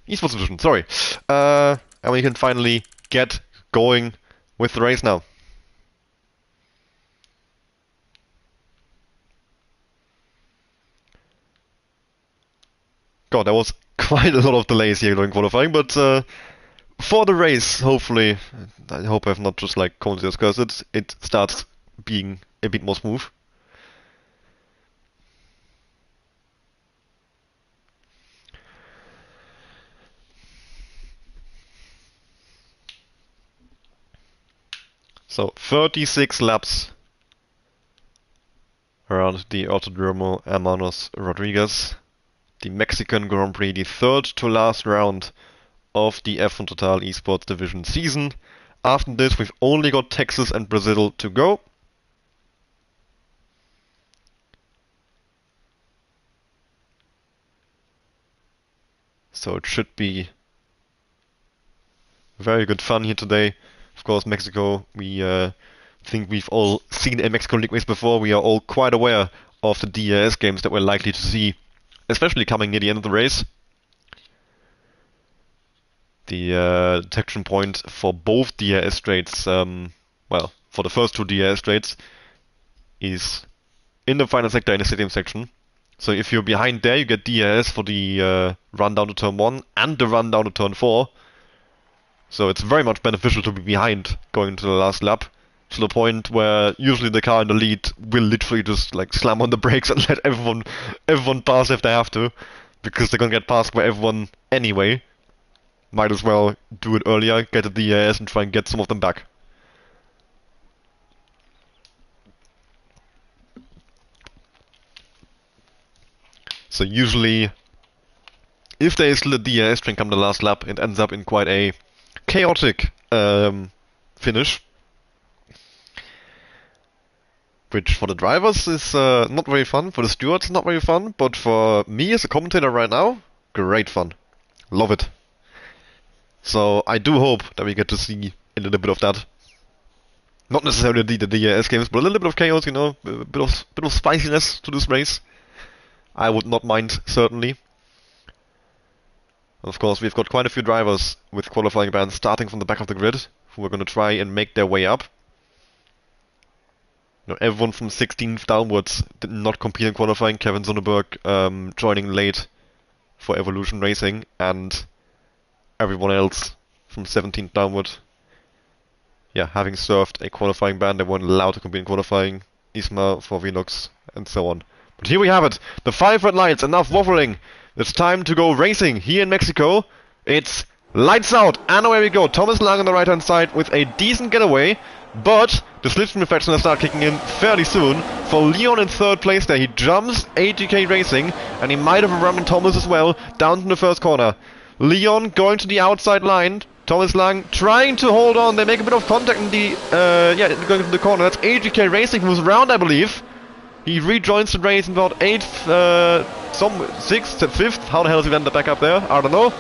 Esports division, sorry. And we can finally get going with the race now. God, there was quite a lot of delays here during qualifying, but for the race, hopefully, I hope I've not just like coincidence cursed it starts being a bit more smooth. So 36 laps around the Autodromo Hermanos Rodriguez, the Mexican Grand Prix, the third to last round of the F1 Total Esports Division season. After this, we've only got Texas and Brazil to go. So it should be very good fun here today. Of course, Mexico, we think we've all seen a Mexico League race before. We are all quite aware of the DRS games that we're likely to see, especially coming near the end of the race. The detection point for both DRS straights, well, for the first two DRS straights, is in the final sector in the stadium section. So if you're behind there, you get DRS for the run down to turn 1 and the run down to turn 4. So it's very much beneficial to be behind going into the last lap, to the point where usually the car in the lead will literally just like slam on the brakes and let everyone pass if they have to, because they're gonna get past by everyone anyway. Might as well do it earlier, get the DRS and try and get some of them back. So usually, if there is still a DRS train come the last lap, it ends up in quite a chaotic finish. Which for the drivers is not very fun, for the stewards not very fun, but for me as a commentator right now, great fun. Love it. So I do hope that we get to see a little bit of that. Not necessarily the DRS games, but a little bit of chaos, you know, a bit of spiciness to this race. I would not mind, certainly. Of course, we've got quite a few drivers with qualifying bans starting from the back of the grid, who are going to try and make their way up. You know, everyone from 16th downwards did not compete in qualifying. Kevin Sonnenberg joining late for Evolution Racing, and everyone else from 17th downward, yeah, having served a qualifying ban, they weren't allowed to compete in qualifying. Isma for Velux, and so on. But here we have it. The 5 red lights, enough waffling. It's time to go racing here in Mexico. It's lights out, and away we go. Thomas Lang on the right-hand side with a decent getaway, but the slipstream effect's gonna start kicking in fairly soon. For Leon in 3rd place there, he jumps AGK Racing, and he might have run Thomas as well, down to the first corner. Leon going to the outside line. Thomas Lang trying to hold on. They make a bit of contact in the, going to the corner. That's AGK Racing, who's around, I believe. He rejoins the race in about 8th, 6th, 5th. How the hell has he ended back up there? I don't know.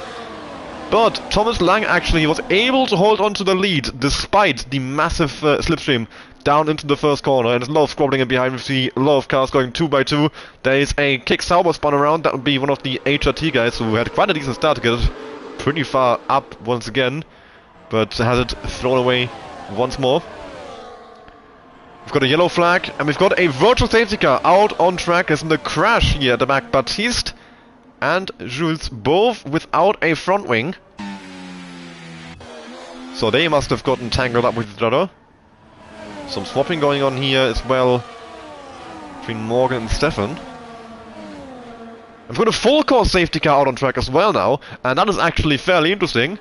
But Thomas Lang actually was able to hold on to the lead despite the massive slipstream down into the first corner. And there's a lot of squabbling in behind. We see a lot of cars going 2 by 2. There is a Kick Sauber spun around. That would be one of the HRT guys who had quite a decent start to get it pretty far up once again, but has it thrown away once more. We've got a yellow flag, and we've got a virtual safety car out on track as in the crash here at the back. Baptiste and Jules both without a front wing. So they must have gotten tangled up with each other. Some swapping going on here as well between Morgan and Stefan. We've got a full course safety car out on track as well now, and that is actually fairly interesting.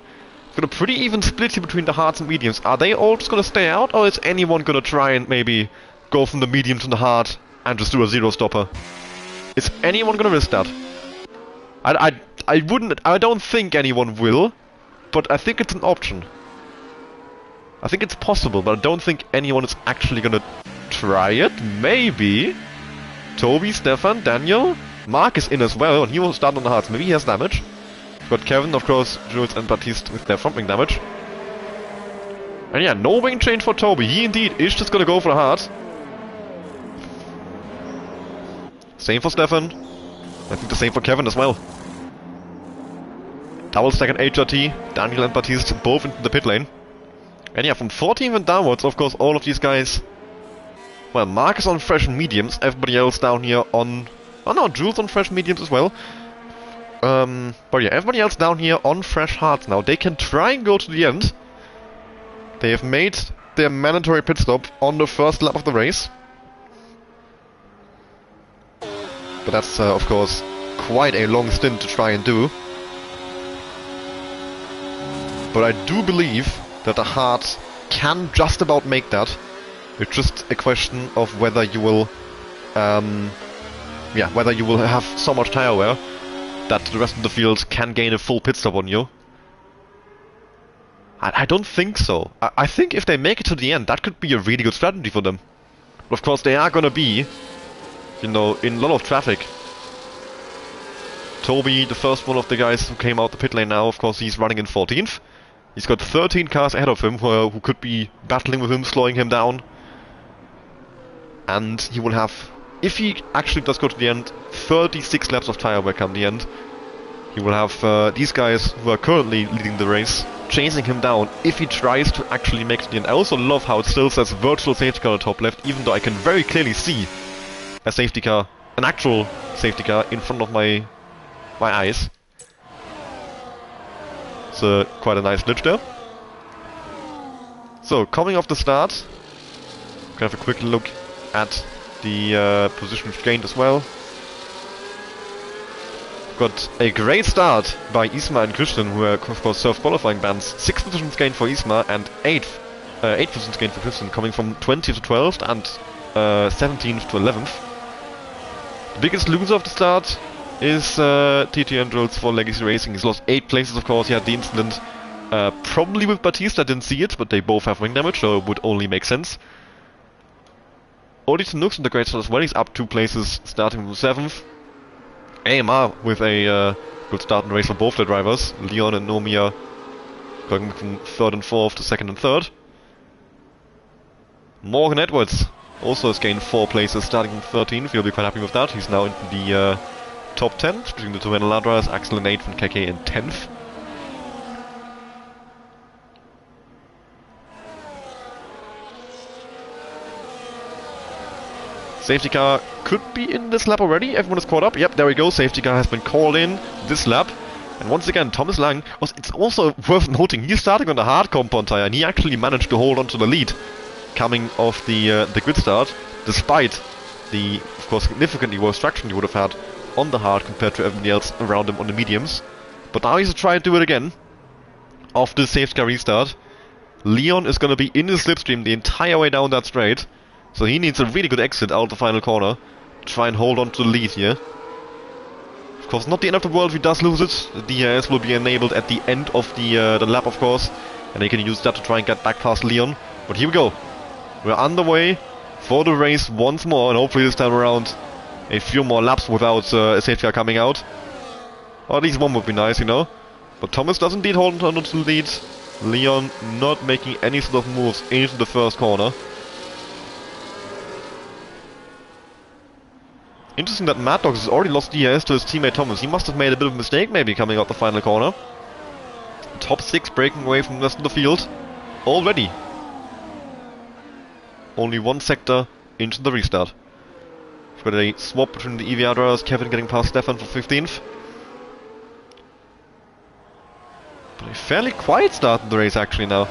We've got a pretty even split here between the hards and mediums. Are they all just going to stay out, or is anyone going to try and maybe go from the medium to the hard and just do a zero stopper? Is anyone going to risk that? I don't think anyone will, but I think it's an option. I think it's possible, but I don't think anyone is actually going to try it. Maybe Toby, Stefan, Daniel, Mark is in as well, and he will start on the hards. Maybe he has damage. We've got Kevin, of course, Jules and Baptiste with their front wing damage. And yeah, no wing change for Toby. He indeed is just gonna go for the hard. Same for Stefan. I think the same for Kevin as well. Double second HRT, Daniel and Baptiste both into the pit lane. And yeah, from 14th and downwards, of course, all of these guys... Well, Mark is on fresh mediums, everybody else down here on... Oh no, Jules on fresh mediums as well. But yeah, everybody else down here on fresh hards now. They can try and go to the end. They have made their mandatory pit stop on the first lap of the race. But that's, of course, quite a long stint to try and do. But I do believe that the hards can just about make that. It's just a question of whether you will... whether you will have so much tire wear that the rest of the field can gain a full pit stop on you. I don't think so. I think if they make it to the end, that could be a really good strategy for them. But of course, they are gonna be, you know, in a lot of traffic. Toby, the first one of the guys who came out the pit lane now, of course, he's running in 14th. He's got 13 cars ahead of him who could be battling with him, slowing him down. And he will have, if he actually does go to the end, 36 laps of tire wear come the end. He will have these guys who are currently leading the race chasing him down if he tries to actually make it to the end. I also love how it still says virtual safety car on the top left, even though I can very clearly see a safety car, an actual safety car in front of my eyes. It's quite a nice glitch there. So, coming off the start, gonna have a quick look at the positions gained as well. Got a great start by Isma and Christian, who are of course self-qualifying bands. 6 positions gained for Isma and 8 positions gained for Christian, coming from 20th to 12th and 17th to 11th. The biggest loser of the start is TT Andrels for Legacy Racing. He's lost 8 places, of course. He had the incident probably with Batista, didn't see it, but they both have wing damage, so it would only make sense. Odin Nooks in the great start as well. He's up 2 places, starting from 7th. AMR with a good start in the race for both the drivers. Leon and Nomiya going from 3rd and 4th to 2nd and 3rd. Morgan Edwards also has gained 4 places, starting from 13th. You'll be quite happy with that. He's now into the top 10, between the two NLR drivers, Axel and 8th and KK in 10th. Safety car could be in this lap already. Everyone is caught up. Yep, there we go. Safety car has been called in this lap. And once again, Thomas Lang, it's also worth noting, he's starting on the hard compound tire, and he actually managed to hold on to the lead coming off the grid start, despite the, of course, significantly worse traction he would have had on the hard compared to everybody else around him on the mediums. But now he's trying to do it again off the safety car restart. Leon is going to be in the slipstream the entire way down that straight. So he needs a really good exit out of the final corner to try and hold on to the lead here. Of course, not the end of the world if he does lose it. The DRS will be enabled at the end of the lap, of course, and he can use that to try and get back past Leon. But here we go. We're underway for the race once more, and hopefully this time around a few more laps without a safety car coming out. Or at least one would be nice, you know. But Thomas does indeed hold on to the lead. Leon not making any sort of moves into the first corner. Interesting that Mad Dogs has already lost DRS to his teammate Thomas. He must have made a bit of a mistake maybe coming out the final corner. Top 6 breaking away from the rest of the field already. Only 1 sector into the restart. We've got a swap between the EVR drivers, Kevin getting past Stefan for 15th. But a fairly quiet start in the race actually now.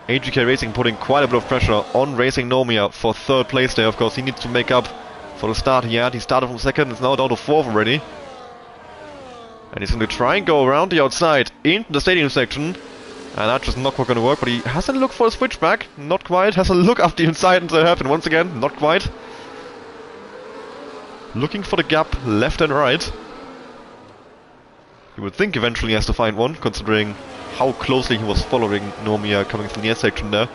AGK Racing putting quite a bit of pressure on Racing Nomiya for 3rd place there. Of course, he needs to make up for the start he had. He started from 2nd, it's now down to 4th already. And he's going to try and go around the outside into the stadium section. And that's just not quite going to work, but he has a look for a switchback. Not quite. Has a look up the inside into the hairpin once again. Not quite. Looking for the gap left and right. You would think eventually he has to find one, considering how closely he was following Nomiya coming from the S section there.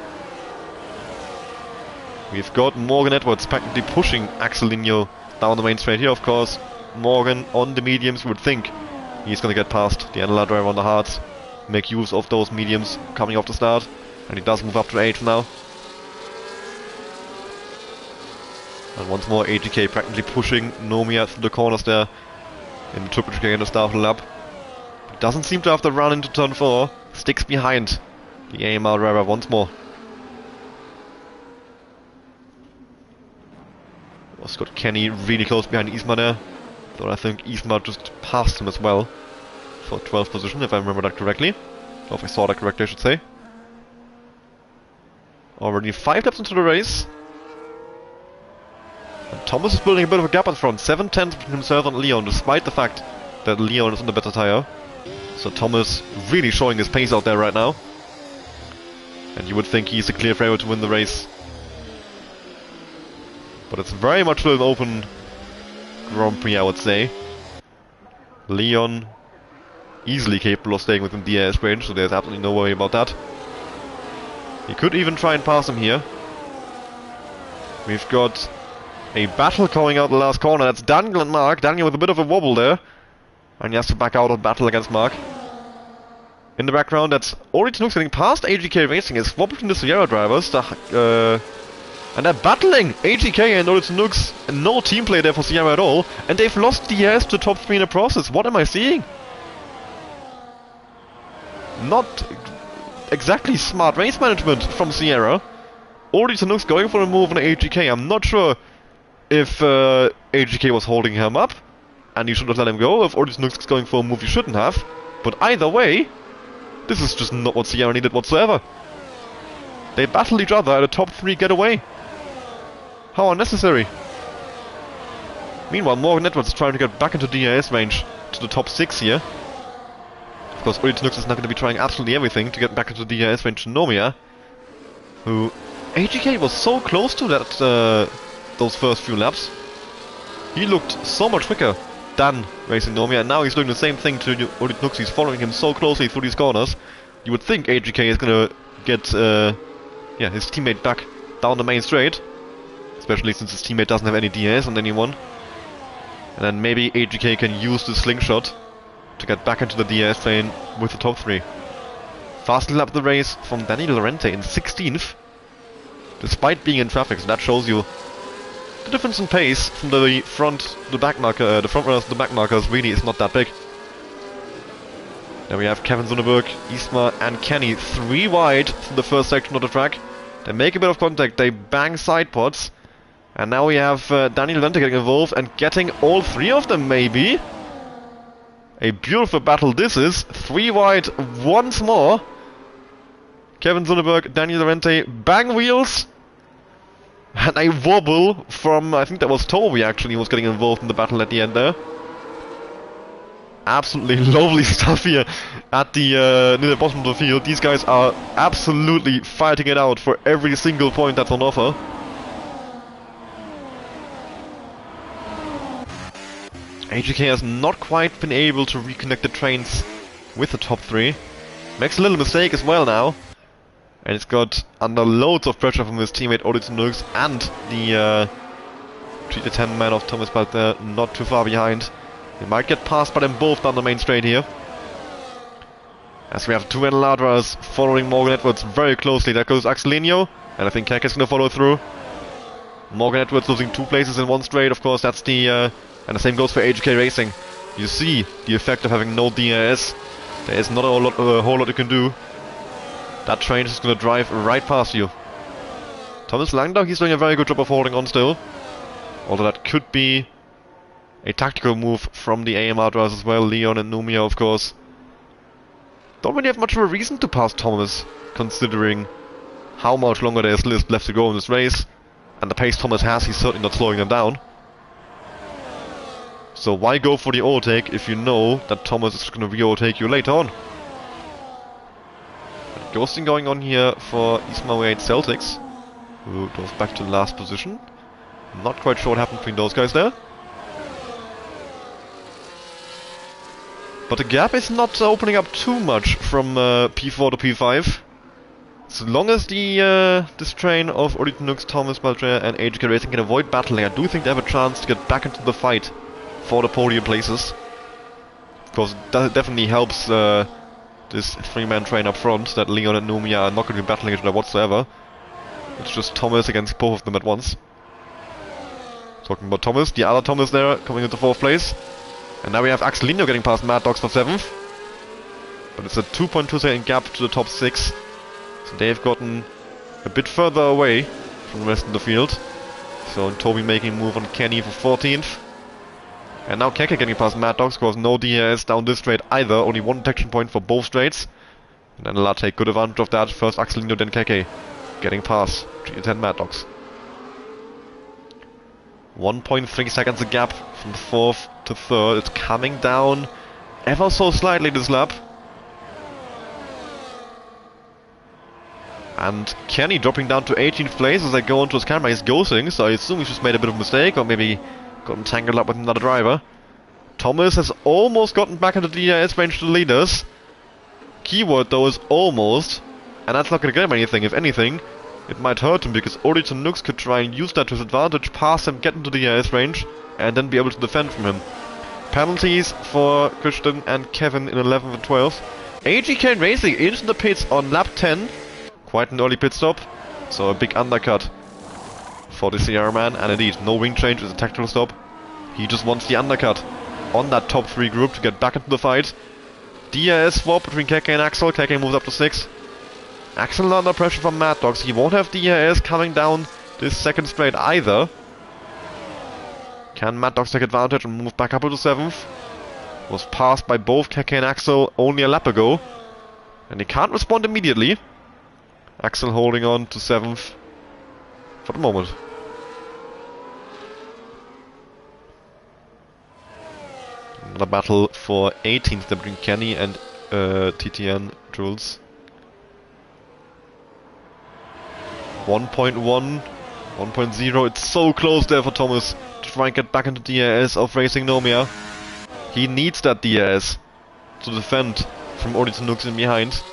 We've got Morgan Edwards practically pushing Axel Linho down the main straight here, of course. Morgan on the mediums, you would think he's going to get past the NLR driver on the hards. Make use of those mediums coming off the start. And he does move up to 8th now. And once more AGK practically pushing Nomiya through the corners there in the triple GK in the start of the lap. He doesn't seem to have to run into turn 4. Sticks behind the AMR driver once more. Got Kenny really close behind Isma there. Though I think Isma just passed him as well for 12th position, if I remember that correctly. Or if I saw that correctly, I should say. Already 5 laps into the race. And Thomas is building a bit of a gap in front. 7/10 between himself and Leon, despite the fact that Leon is on the better tire. So Thomas really showing his pace out there right now. And you would think he's a clear favourite to win the race. But it's very much an open Grand Prix, I would say. Leon easily capable of staying within DRS range, so there's absolutely no worry about that. He could even try and pass him here. We've got a battle going out the last corner. That's Daniel and Mark. Daniel with a bit of a wobble there. And he has to back out of battle against Mark. In the background, that's Ori Tanooks getting past AGK Racing. It's swapped between the Sierra drivers. And they're battling AGK and Ori Tanooks. No team play there for Sierra at all. And they've lost DRS to top 3 in the process. What am I seeing? Not exactly smart race management from Sierra. Ori Tanooks going for a move on AGK. I'm not sure if AGK was holding him up, and you should not let him go, if Ortiz is going for a move you shouldn't have. But either way, this is just not what Sierra needed whatsoever. They battle each other and the top 3 get away. How unnecessary. Meanwhile, Morgan Edwards is trying to get back into DRS range to the top 6 here. Of course, Ortiz is not going to be trying absolutely everything to get back into DRS range to Nomiya, who AGK was so close to that those first few laps. He looked so much quicker than racing Nomiya, and now he's doing the same thing to Ortiz. He's following him so closely through these corners. You would think AGK is going to get his teammate back down the main straight, especially since his teammate doesn't have any DRS on anyone. And then maybe AGK can use the slingshot to get back into the DRS lane with the top 3. Fastest lap of the race from Daniel Lorente in 16th, despite being in traffic, so that shows you the difference in pace from the front to the back marker, the front runners to the back markers really is not that big. Then we have Kevin Zunneberg, Isma and Kenny 3 wide from the first section of the track. They make a bit of contact, they bang side pods. And now we have Daniel Lorente getting involved and getting all 3 of them maybe. A beautiful battle this is. 3 wide once more. Kevin Zunneberg, Daniel Lorente, bang wheels. And a wobble from, I think that was Toby actually, was getting involved in the battle at the end there. Absolutely lovely stuff here at the near the bottom of the field. These guys are absolutely fighting it out for every single point that's on offer. AGK has not quite been able to reconnect the trains with the top 3. Makes a little mistake as well now. And it's got under loads of pressure from his teammate Ortiz and the 10 man of Thomas, but they're not too far behind. He might get passed by them both down the main straight here. As we have 2 NLR drivers following Morgan Edwards very closely. There goes Axelinho, and I think Kek is going to follow through. Morgan Edwards losing 2 places in one straight, of course, that's the... and the same goes for AGK Racing. You see the effect of having no DRS. There is not a whole lot you can do. That train is going to drive right past you. Thomas Langdau, he's doing a very good job of holding on still. Although that could be a tactical move from the AMR drivers as well. Leon and Nomiya, of course. Don't really have much of a reason to pass Thomas, considering how much longer there's left to go in this race. And the pace Thomas has, he's certainly not slowing them down. So why go for the overtake if you know that Thomas is going to re-overtake you later on? Ghosting going on here for Isma 8 Celtics, who drove back to last position. Not quite sure what happened between those guys there. But the gap is not opening up too much from P4 to P5. As long as this train of Ortiz, Thomas, Baltre and AGK Racing can avoid battling, I do think they have a chance to get back into the fight for the podium places. Of course, that definitely helps this 3-man train up front, that Leon and Nomiya are not going to be battling each other whatsoever. It's just Thomas against both of them at once. Talking about Thomas, the other Thomas there coming into 4th place. And now we have Axelinho getting past Mad Dogs for 7th. But it's a 2.2 second gap to the top 6. So they've gotten a bit further away from the rest of the field. So Toby making a move on Kenny for 14th. And now Keke getting past Mad Dogs, because no DRS down this straight either. Only 1 detection point for both straights. And then I'll take good advantage of that. First Axelinho, then Keke getting past GT10 Mad Dogs. 1.3 seconds a gap from 4th to 3rd. It's coming down ever so slightly this lap. And Kenny dropping down to 18th place as I go onto his camera. He's ghosting, so I assume he's just made a bit of a mistake, or maybe got entangled up with another driver. Thomas has almost gotten back into the DRS range to the leaders. Keyword though is almost, and that's not going to get him anything. If anything, it might hurt him, because Ortiz and Nux could try and use that to his advantage, pass him, get into the DRS range, and then be able to defend from him. Penalties for Christian and Kevin in 11th and 12th. AGK Racing into the pits on lap 10. Quite an early pit stop, so a big undercut for the Sierra man, and indeed, no wing change is a tactical stop. He just wants the undercut on that top 3 group to get back into the fight. DRS swap between Keke and Axel. Keke moves up to 6. Axel under pressure from Mad Dogs. He won't have DRS coming down this second straight either. Can Mad Dogs take advantage and move back up to 7th? Was passed by both Keke and Axel only a lap ago. And he can't respond immediately. Axel holding on to 7th for the moment. Another battle for 18th between Kenny and TTN Jules. 1.1, 1.0, it's so close there for Thomas to try and get back into DRS of Racing Nomia. He needs that DRS to defend from Auditor Nooks in behind.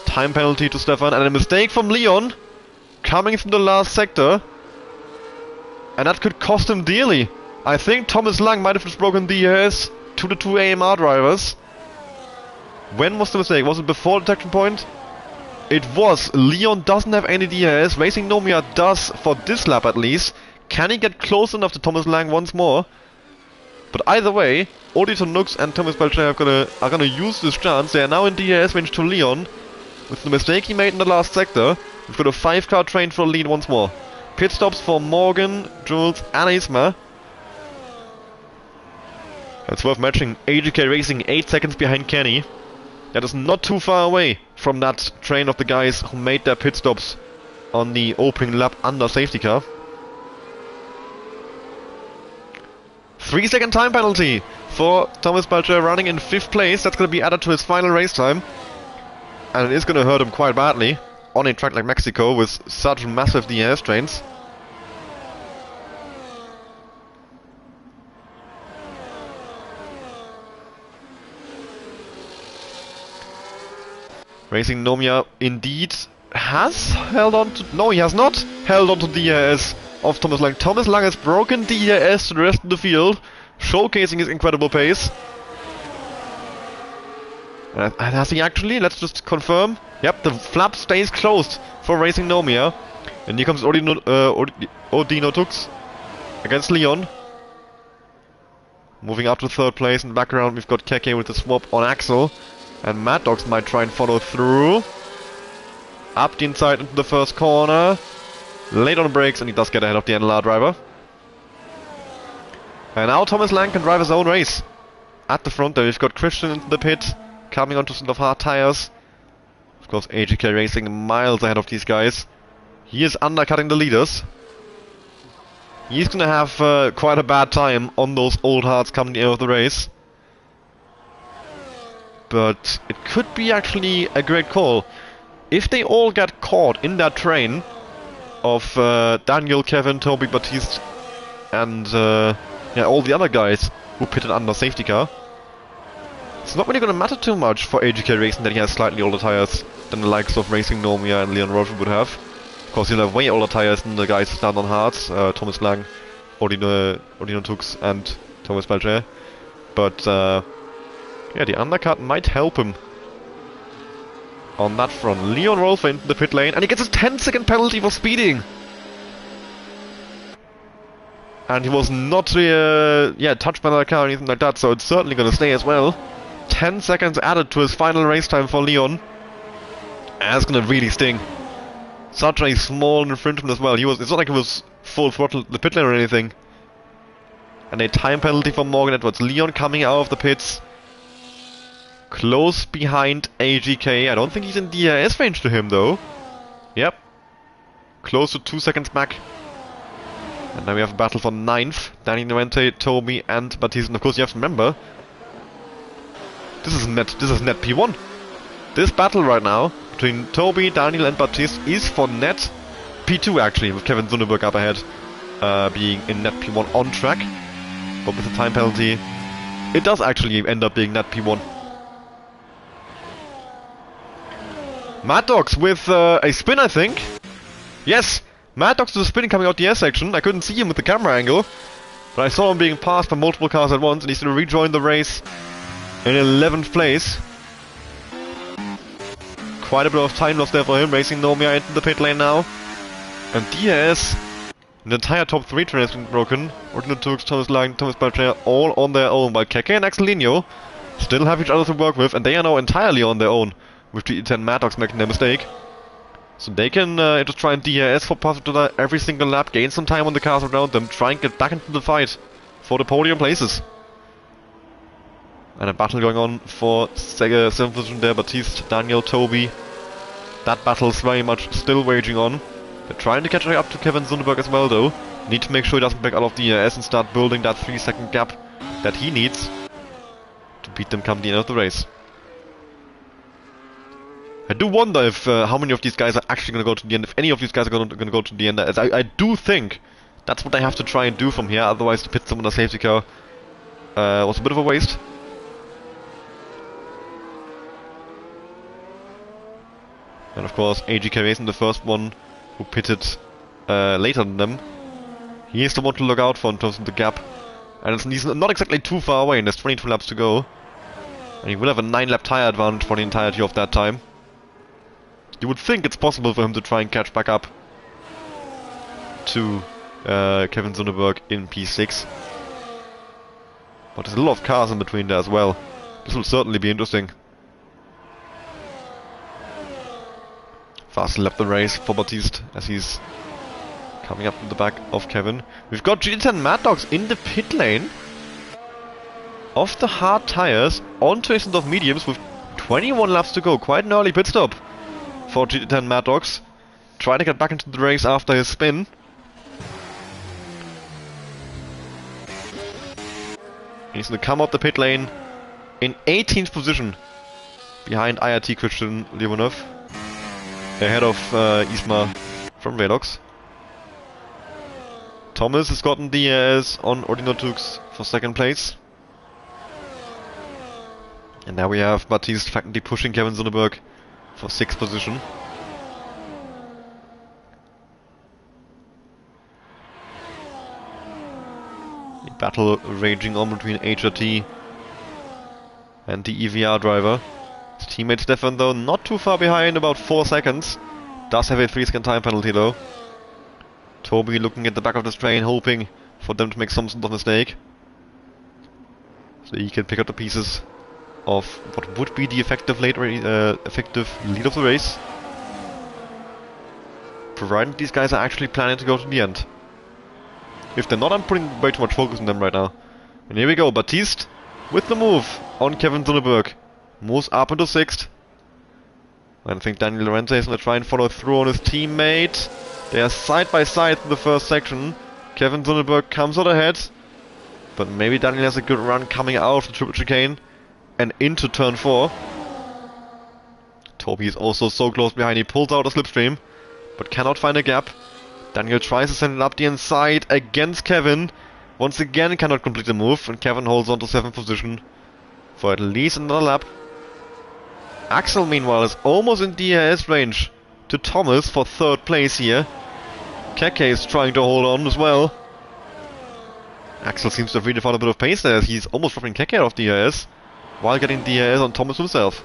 Time penalty to Stefan and a mistake from Leon coming from the last sector. And that could cost him dearly. I think Thomas Lang might have just broken DRS to the 2 AMR drivers. When was the mistake? Was it before the detection point? It was. Leon doesn't have any DRS. Racing Nomia does for this lap at least. Can he get close enough to Thomas Lang once more? But either way, Auditor Nooks and Thomas Belcher are gonna use this chance. They are now in DRS range to Leon. With the mistake he made in the last sector, we've got a 5-car train for the lead once more. Pit stops for Morgan, Jules and Isma. It's worth mentioning, AGK Racing 8 seconds behind Kenny. That is not too far away from that train of the guys who made their pit stops on the opening lap under safety car. 3-second time penalty for Thomas Belcher running in 5th place. That's going to be added to his final race time. And it is going to hurt him quite badly on a track like Mexico with such massive DRS trains. Racing Nomia indeed has held on to... No, he has not held on to DRS of Thomas Lang. Thomas Lang has broken DRS to the rest of the field, showcasing his incredible pace. And has he actually? Let's just confirm. Yep, the flap stays closed for Racing Nomia. And here comes Odino Tux against Leon. Moving up to 3rd place. In the background we've got Keke with the swap on Axel. And Mad Dogs might try and follow through. Up the inside into the first corner. Late on the brakes, and he does get ahead of the NLR driver. And now Thomas Lang can drive his own race. At the front there we've got Christian into the pit, coming onto some of hard tires. Of course AGK Racing miles ahead of these guys. He is undercutting the leaders. He's gonna have quite a bad time on those old hards coming the end of the race. But it could be actually a great call. If they all get caught in that train of Daniel, Kevin, Toby, Baptiste and yeah, all the other guys who pitted under safety car, it's not really going to matter too much for AGK Racing that he has slightly older tires than the likes of Racing Nomia and Leon Roger would have. Of course, he'll have way older tires than the guys who stand on hards, Thomas Lang, Odino Tux and Thomas Belcher. But yeah, the undercut might help him on that front. Leon Rolfe into the pit lane, and he gets a 10-second penalty for speeding. And he was not touched by the car or anything like that, so it's certainly going to stay as well. 10 seconds added to his final race time for Leon. And it's going to really sting. Such a small infringement as well. It's not like he was full throttle the pit lane or anything. And a time penalty for Morgan Edwards. Leon coming out of the pits. Close behind AGK. I don't think he's in DRS range to him though. Yep. Close to 2 seconds back. And now we have a battle for 9th. Danny Nuente, Toby and Baptiste. And of course you have to remember, this is net P1. This battle right now between Toby, Daniel and Baptiste is for net P2 actually, with Kevin Zunneberg up ahead, being in net P1 on track. But with the time penalty, it does actually end up being net P1. Mad Dogs with a spin, I think. Yes, Mad Dogs with a spin coming out the S section. I couldn't see him with the camera angle, but I saw him being passed by multiple cars at once, and he's going to rejoin the race in 11th place. Quite a bit of time lost there for him. Racing Nomia into the pit lane now. And DRS, the entire top 3 train has been broken. Ordinal Tux, Thomas Lang, Thomas Belcher, all on their own, while Keke and Axelinho still have each other to work with, and they are now entirely on their own, with the E10 Mad Dogs making their mistake. So they can just try and DRS for Positive every single lap, gain some time on the cars around them, try and get back into the fight for the podium places. And a battle going on for 7th position there, Baptiste, Daniel, Toby. That battle's very much still waging on. They're trying to catch up to Kevin Zunderberg as well though. Need to make sure he doesn't back out of DRS and start building that 3-second gap that he needs to beat them come the end of the race. I do wonder if how many of these guys are actually going to go to the end, if any of these guys are going to go to the end. As I do think that's what they have to try and do from here, otherwise to pit someone on a safety car was a bit of a waste. And of course, AGK Racing, the first one who pitted later than them. He is the one to look out for in terms of the gap. And he's not exactly too far away, and there's 22 laps to go. And he will have a 9-lap tyre advantage for the entirety of that time. You would think it's possible for him to try and catch back up to Kevin Zunderberg in P6. But there's a lot of cars in between there as well. This will certainly be interesting. Fast lap the race for Baptiste as he's coming up in the back of Kevin. We've got GT10 Mad Dogs in the pit lane. Off the hard tires, onto of mediums with 21 laps to go. Quite an early pit stop for GT10 Mad Dogs. Trying to get back into the race after his spin. He's going to come out the pit lane in 18th position behind IRT Christian Leonov, ahead of Isma from Velox. Thomas has gotten DRS on Ordinatux for 2nd place. And now we have Baptiste factly pushing Kevin Zunderberg for 6th position. The battle raging on between HRT and the EVR driver. His teammate Stefan though not too far behind, about 4 seconds. Does have a 3-second time penalty though. Toby looking at the back of the train, hoping for them to make some sort of mistake. So he can pick up the pieces of what would be the effective lead of the race. Provided these guys are actually planning to go to the end. If they're not, I'm putting way too much focus on them right now. And here we go, Baptiste with the move on Kevin Zunderberg. Moves up into 6th. I think Daniel Lorente is going to try and follow through on his teammate. They are side by side in the first section. Kevin Zunderberg comes out ahead. But maybe Daniel has a good run coming out of the triple chicane and into turn 4. Toby is also so close behind, he pulls out a slipstream, but cannot find a gap. Daniel tries to send it up the inside against Kevin. Once again cannot complete the move, and Kevin holds on to 7th position for at least another lap. Axel meanwhile is almost in DRS range to Thomas for 3rd place here. Keke is trying to hold on as well. Axel seems to have really found a bit of pace there as he's almost dropping Keke out of DRS while getting DRS on Thomas himself.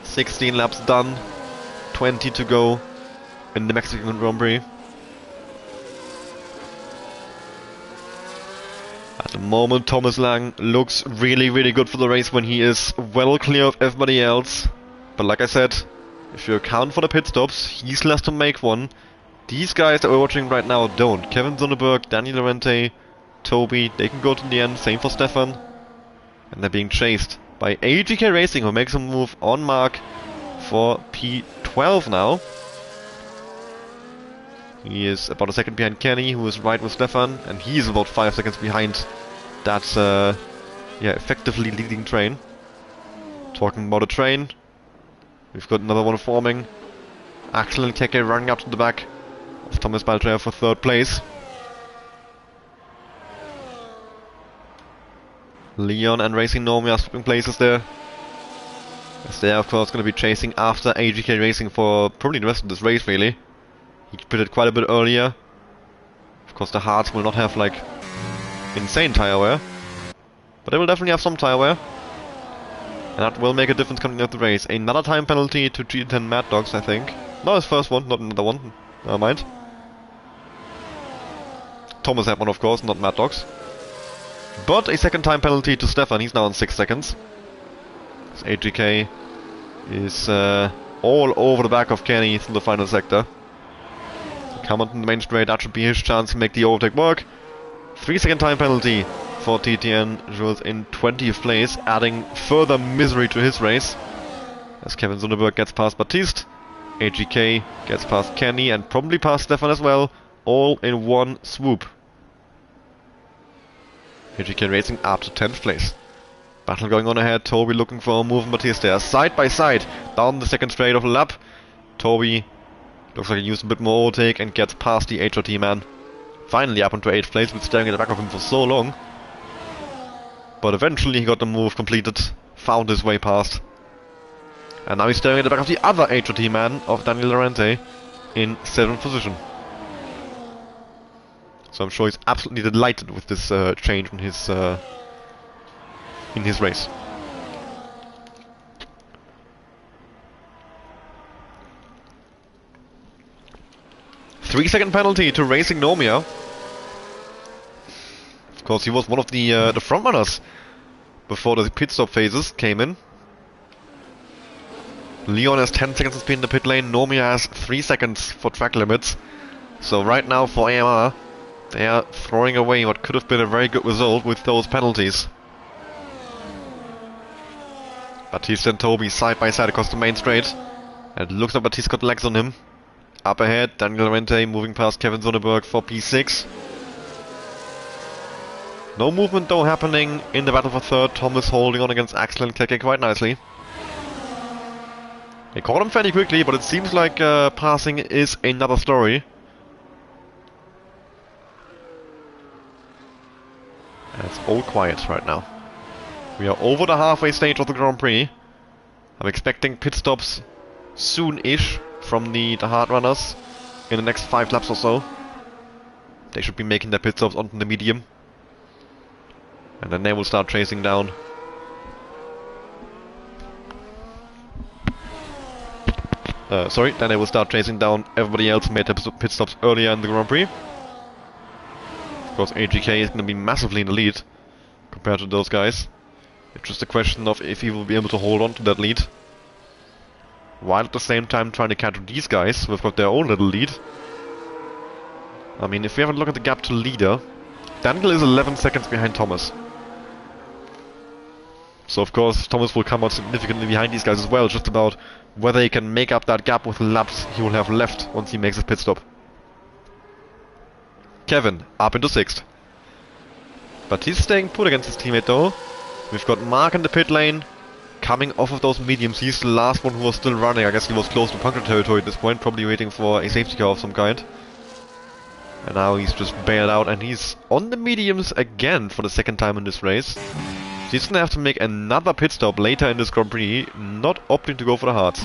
"16 laps done, 20 to go in the Mexican Grand Prix. At the moment, Thomas Lang looks really, really good for the race when he is well clear of everybody else. But like I said, if you account for the pit stops, he still has to make one. These guys that we're watching right now don't. Kevin Zunderberg, Daniel Lorente, Toby, they can go to the end. Same for Stefan. And they're being chased by AGK Racing, who makes a move on mark for P12 now. He is about a second behind Kenny, who is right with Stefan, and he is about 5 seconds behind that effectively leading train. Talking about a train, we've got another one forming. Axel and Keke running up to the back of Thomas Baltrea for 3rd place. Leon and Racing Nomi are swapping places there, as they are of course going to be chasing after AGK Racing for probably the rest of this race really. He pitted quite a bit earlier. Of course the hards will not have like insane tire wear, but they will definitely have some tire wear. And that will make a difference coming out the race. Another time penalty to GT10 Mad Dogs, I think. Not his first one, not another one. Never mind. Thomas had one of course, not Mad Dogs. But a 2nd time penalty to Stefan, he's now on 6 seconds. So AGK is all over the back of Kenny through the final sector. Come on to the main straight, that should be his chance to make the overtake work. 3-second time penalty for TTN. Jules in 20th place, adding further misery to his race. As Kevin Zunderberg gets past Baptiste, AGK gets past Kenny and probably past Stefan as well, all in one swoop. AGK racing up to 10th place. Battle going on ahead, Toby looking for a move and Baptiste there. Side by side, down the second straight of the lap. Toby looks like he used a bit more overtake and gets past the HRT man. Finally up into 8th place with staring at the back of him for so long. But eventually he got the move completed, found his way past. And now he's staring at the back of the other HRT man of Daniel Lorente in 7th position. So I'm sure he's absolutely delighted with this change in his race. Three-second penalty to Racing Nomia. Of course, he was one of the front runners before the pit stop phases came in. Leon has 10 seconds to speed in the pit lane. Nomia has 3 seconds for track limits. So right now for AMR, they are throwing away what could have been a very good result with those penalties. Baptiste and Toby side by side across the main straight. And it looks like Baptiste got legs on him. Up ahead, Daniel Lorente moving past Kevin Zunderberg for P6. No movement though happening in the battle for third. Thomas holding on against Axel and Keke quite nicely. They caught him fairly quickly, but it seems like passing is another story. And it's all quiet right now. We are over the halfway stage of the Grand Prix. I'm expecting pit stops soon-ish from the hard runners in the next 5 laps or so. They should be making their pit stops onto the medium. And then they will start chasing down. Then they will start chasing down everybody else who made their pit stops earlier in the Grand Prix. Of course, AGK is going to be massively in the lead compared to those guys. It's just a question of if he will be able to hold on to that lead, while at the same time trying to catch these guys who've got their own little lead. I mean, if we have a look at the gap to leader, Daniel is 11 seconds behind Thomas. So of course Thomas will come out significantly behind these guys as well. It's just about whether he can make up that gap with the laps he will have left once he makes his pit stop. Kevin up into 6th. But he's staying put against his teammate though. We've got Mark in the pit lane, coming off of those mediums. He's the last one who was still running. I guess he was close to puncture territory at this point, probably waiting for a safety car of some kind. And now he's just bailed out and he's on the mediums again for the second time in this race. He's gonna have to make another pit stop later in this Grand Prix, not opting to go for the hards.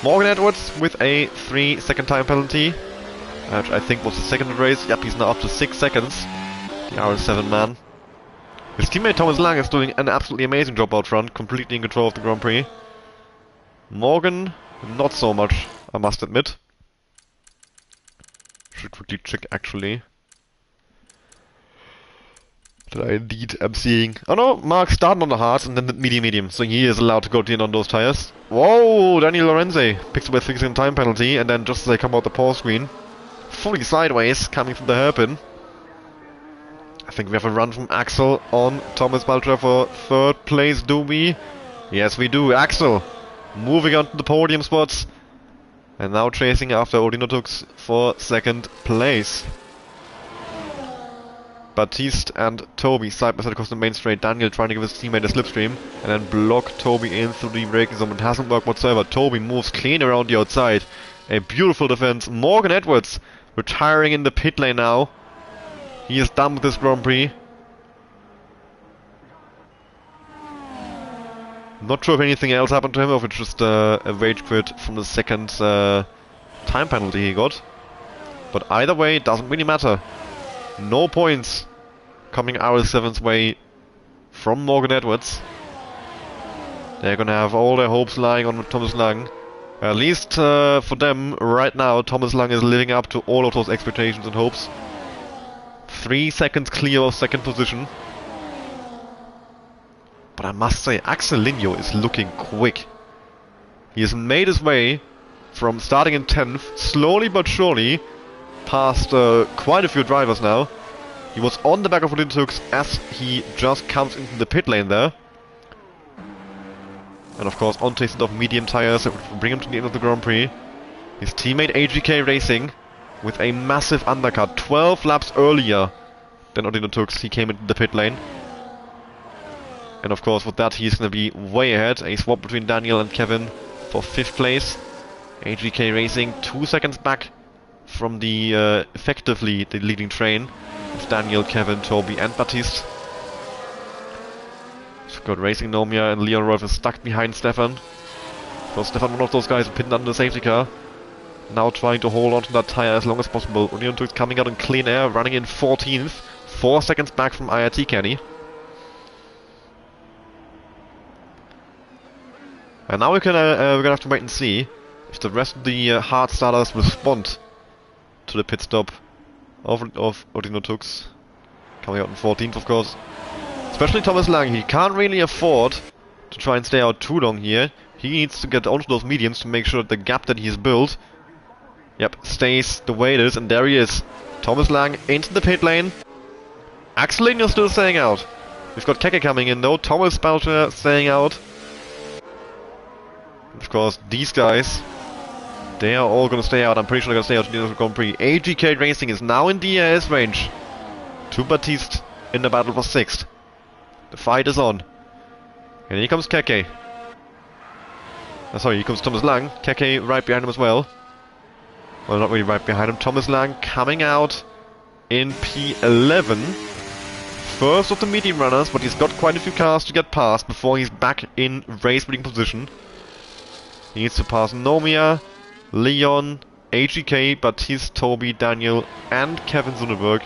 Morgan Edwards with a 3-second time penalty, which I think was the second race. Yep, he's now up to 6 seconds. The RS7 man. His teammate Thomas Lang is doing an absolutely amazing job out front, completely in control of the Grand Prix. Morgan, not so much, I must admit. Should quickly check actually. That I indeed am seeing. Oh no, Mark started on the hards and then the medium, so he is allowed to go in on those tires. Whoa, Daniel Lorenzi picks up a 3-second time penalty, and then just as they come out the pause screen, fully sideways, coming from the hairpin. I think we have a run from Axel on Thomas Baltra for 3rd place, do we? Yes, we do. Axel moving on to the podium spots. And now chasing after Odino Tux for 2nd place. Baptiste and Toby side by side across the main straight. Daniel trying to give his teammate a slipstream and then block Toby in through the braking zone. It hasn't worked whatsoever. Toby moves clean around the outside. A beautiful defense. Morgan Edwards retiring in the pit lane now. He is done with this Grand Prix. Not sure if anything else happened to him or if it's just a rage quit from the second time penalty he got. But either way, it doesn't really matter. No points coming RS7's way from Morgan Edwards. They're gonna have all their hopes lying on Thomas Lang. At least for them, right now, Thomas Lang is living up to all of those expectations and hopes. 3 seconds clear of 2nd position. But I must say, Axel Linho is looking quick. He has made his way from starting in 10th, slowly but surely, past quite a few drivers now. He was on the back of Linux as he just comes into the pit lane there. And of course, on tasted of medium tires that would bring him to the end of the Grand Prix. His teammate AGK Racing with a massive undercut, 12 laps earlier than Odino Tux. He came into the pit lane. And of course, with that, he's going to be way ahead. A swap between Daniel and Kevin for 5th place. AGK Racing 2 seconds back from the effectively the leading train with Daniel, Kevin, Toby and Baptiste. We've got Racing Nomia and Leon Rolf is stuck behind Stefan. So Stefan, one of those guys pinned under the safety car. Now trying to hold on to that tire as long as possible. Union Tux coming out in clean air, running in 14th. 4 seconds back from IRT Kenny. And now we're gonna have to wait and see if the rest of the hard starters respond to the pit stop of Odino Tux. Coming out in 14th, of course. Especially Thomas Lang, he can't really afford to try and stay out too long here. He needs to get onto those mediums to make sure that the gap that he's built, stays the way it is. And there he is. Thomas Lang into the pit lane. Axel Linho still staying out. We've got Keke coming in though. Thomas Boucher staying out. Of course, these guys, they are all going to stay out. I'm pretty sure they're going to stay out in the Grand Prix. AGK Racing is now in DRS range to Baptiste in the battle for 6th. The fight is on. And here comes Keke. Sorry, here comes Thomas Lang. Keke right behind him as well. Well, not really right behind him. Thomas Lang coming out in P11. First of the medium runners, but he's got quite a few cars to get past before he's back in race leading position. He needs to pass Nomia, Leon, AGK, Baptiste, Toby, Daniel, and Kevin Zunneberg.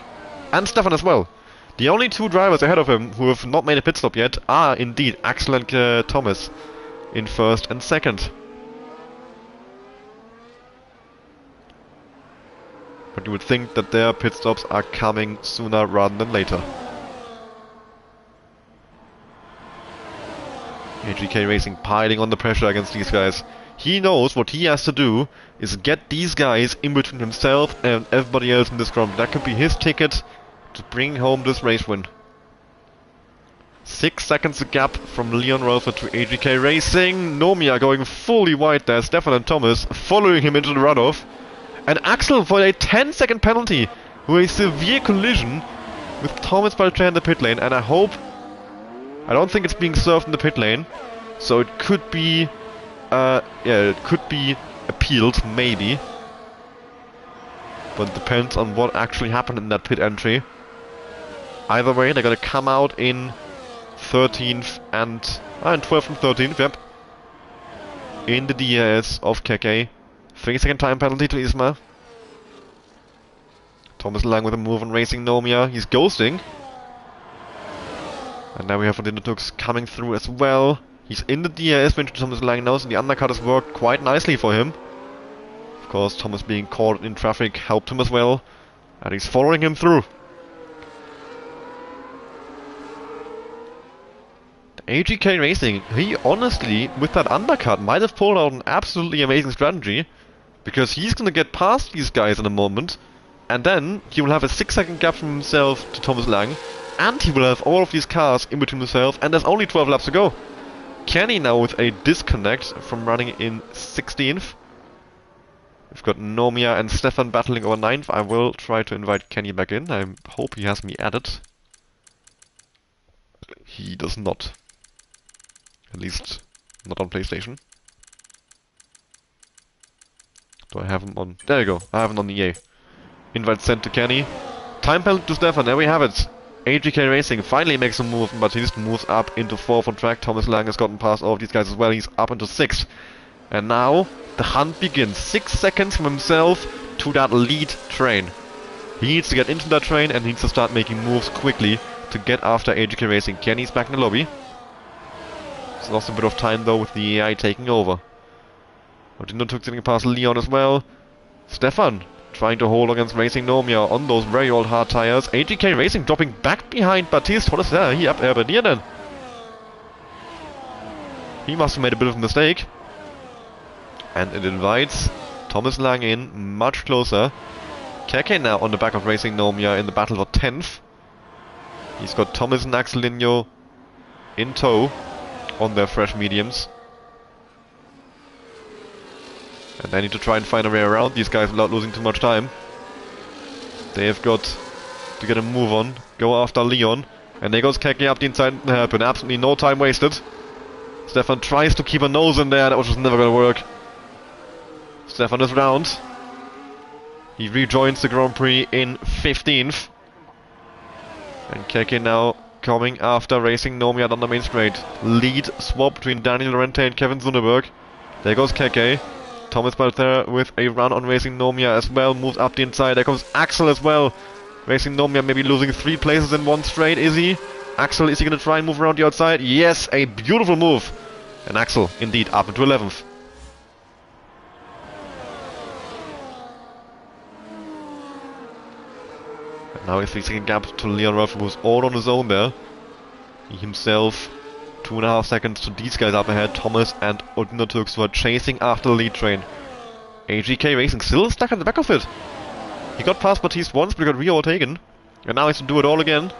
And Stefan as well. The only 2 drivers ahead of him who have not made a pit stop yet are indeed Axel and Thomas in 1st and 2nd. But you would think that their pit stops are coming sooner rather than later. AGK Racing piling on the pressure against these guys. He knows what he has to do is get these guys in between himself and everybody else in this Grand Prix. That could be his ticket to bring home this race win. 6 seconds a gap from Leon Rolfer to AGK Racing. Nomia going fully wide there. Stefan and Thomas following him into the runoff. And Axel for a 10-second penalty with a severe collision with Thomas Baltre in the pit lane. And I don't think it's being served in the pit lane, so it could be, it could be appealed, maybe. But it depends on what actually happened in that pit entry. Either way, they're gonna come out in 13th and, in 12th and 13th, yep. In the DRS of Keke. 3-second time penalty to Isma. Thomas Lang with a move on Racing Nomia. He's ghosting. And now we have Odino Tux coming through as well. He's in the DRS range to Thomas Lang now, so the undercut has worked quite nicely for him. Of course, Thomas being caught in traffic helped him as well. And he's following him through. AGK Racing, he honestly, with that undercut, might have pulled out an absolutely amazing strategy. Because he's going to get past these guys in a moment. And then he will have a 6-second gap from himself to Thomas Lang. And he will have all of these cars in between himself, and there's only 12 laps to go. Kenny now with a disconnect from running in 16th. We've got Nomia and Stefan battling over 9th. I will try to invite Kenny back in. I hope he has me added. He does not. At least not on PlayStation. Do I have him on? There you go. I have him on EA. Invite sent to Kenny. Time penalty to Stefan. There we have it. AGK Racing finally makes a move, and Baptiste moves up into 4th on track. Thomas Lang has gotten past all of these guys as well. He's up into 6th. And now the hunt begins. 6 seconds from himself to that lead train. He needs to get into that train and needs to start making moves quickly to get after AGK Racing. Kenny's back in the lobby. He's lost a bit of time though with the AI taking over. Odino Tux getting past Leon as well. Stefan trying to hold against Racing Nomia on those very old hard tires. AGK Racing dropping back behind Baptiste. What is that? Hier ab er bei dir denn? He must have made a bit of a mistake. And it invites Thomas Lang in much closer. Keke now on the back of Racing Nomia in the battle for 10th. He's got Thomas and Axelinho in tow on their fresh mediums. And they need to try and find a way around these guys without losing too much time. They've got to get a move on, go after Leon. And there goes Keke up the inside hairpin. Absolutely no time wasted. Stefan tries to keep a nose in there, that was just never gonna work. Stefan is round. He rejoins the Grand Prix in 15th. And Keke now coming after Racing Nomia down the main straight. Lead swap between Daniel Lorente and Kevin Zunneberg. There goes Keke. Thomas Balther with a run on Racing Nomia as well. Moves up the inside. There comes Axel as well. Racing Nomia maybe losing 3 places in one straight. Is he? Axel, is he going to try and move around the outside? Yes, a beautiful move. And Axel, indeed, up into 11th. And now he's facing a gap to Leon Ruff, who's all on his own there. He himself 2.5 seconds to these guys up ahead, Thomas and Odino Turks, who are chasing after the lead train. AGK Racing still stuck at the back of it. He got past Baptiste once, but he got re-overtaken. And now he has to do it all again.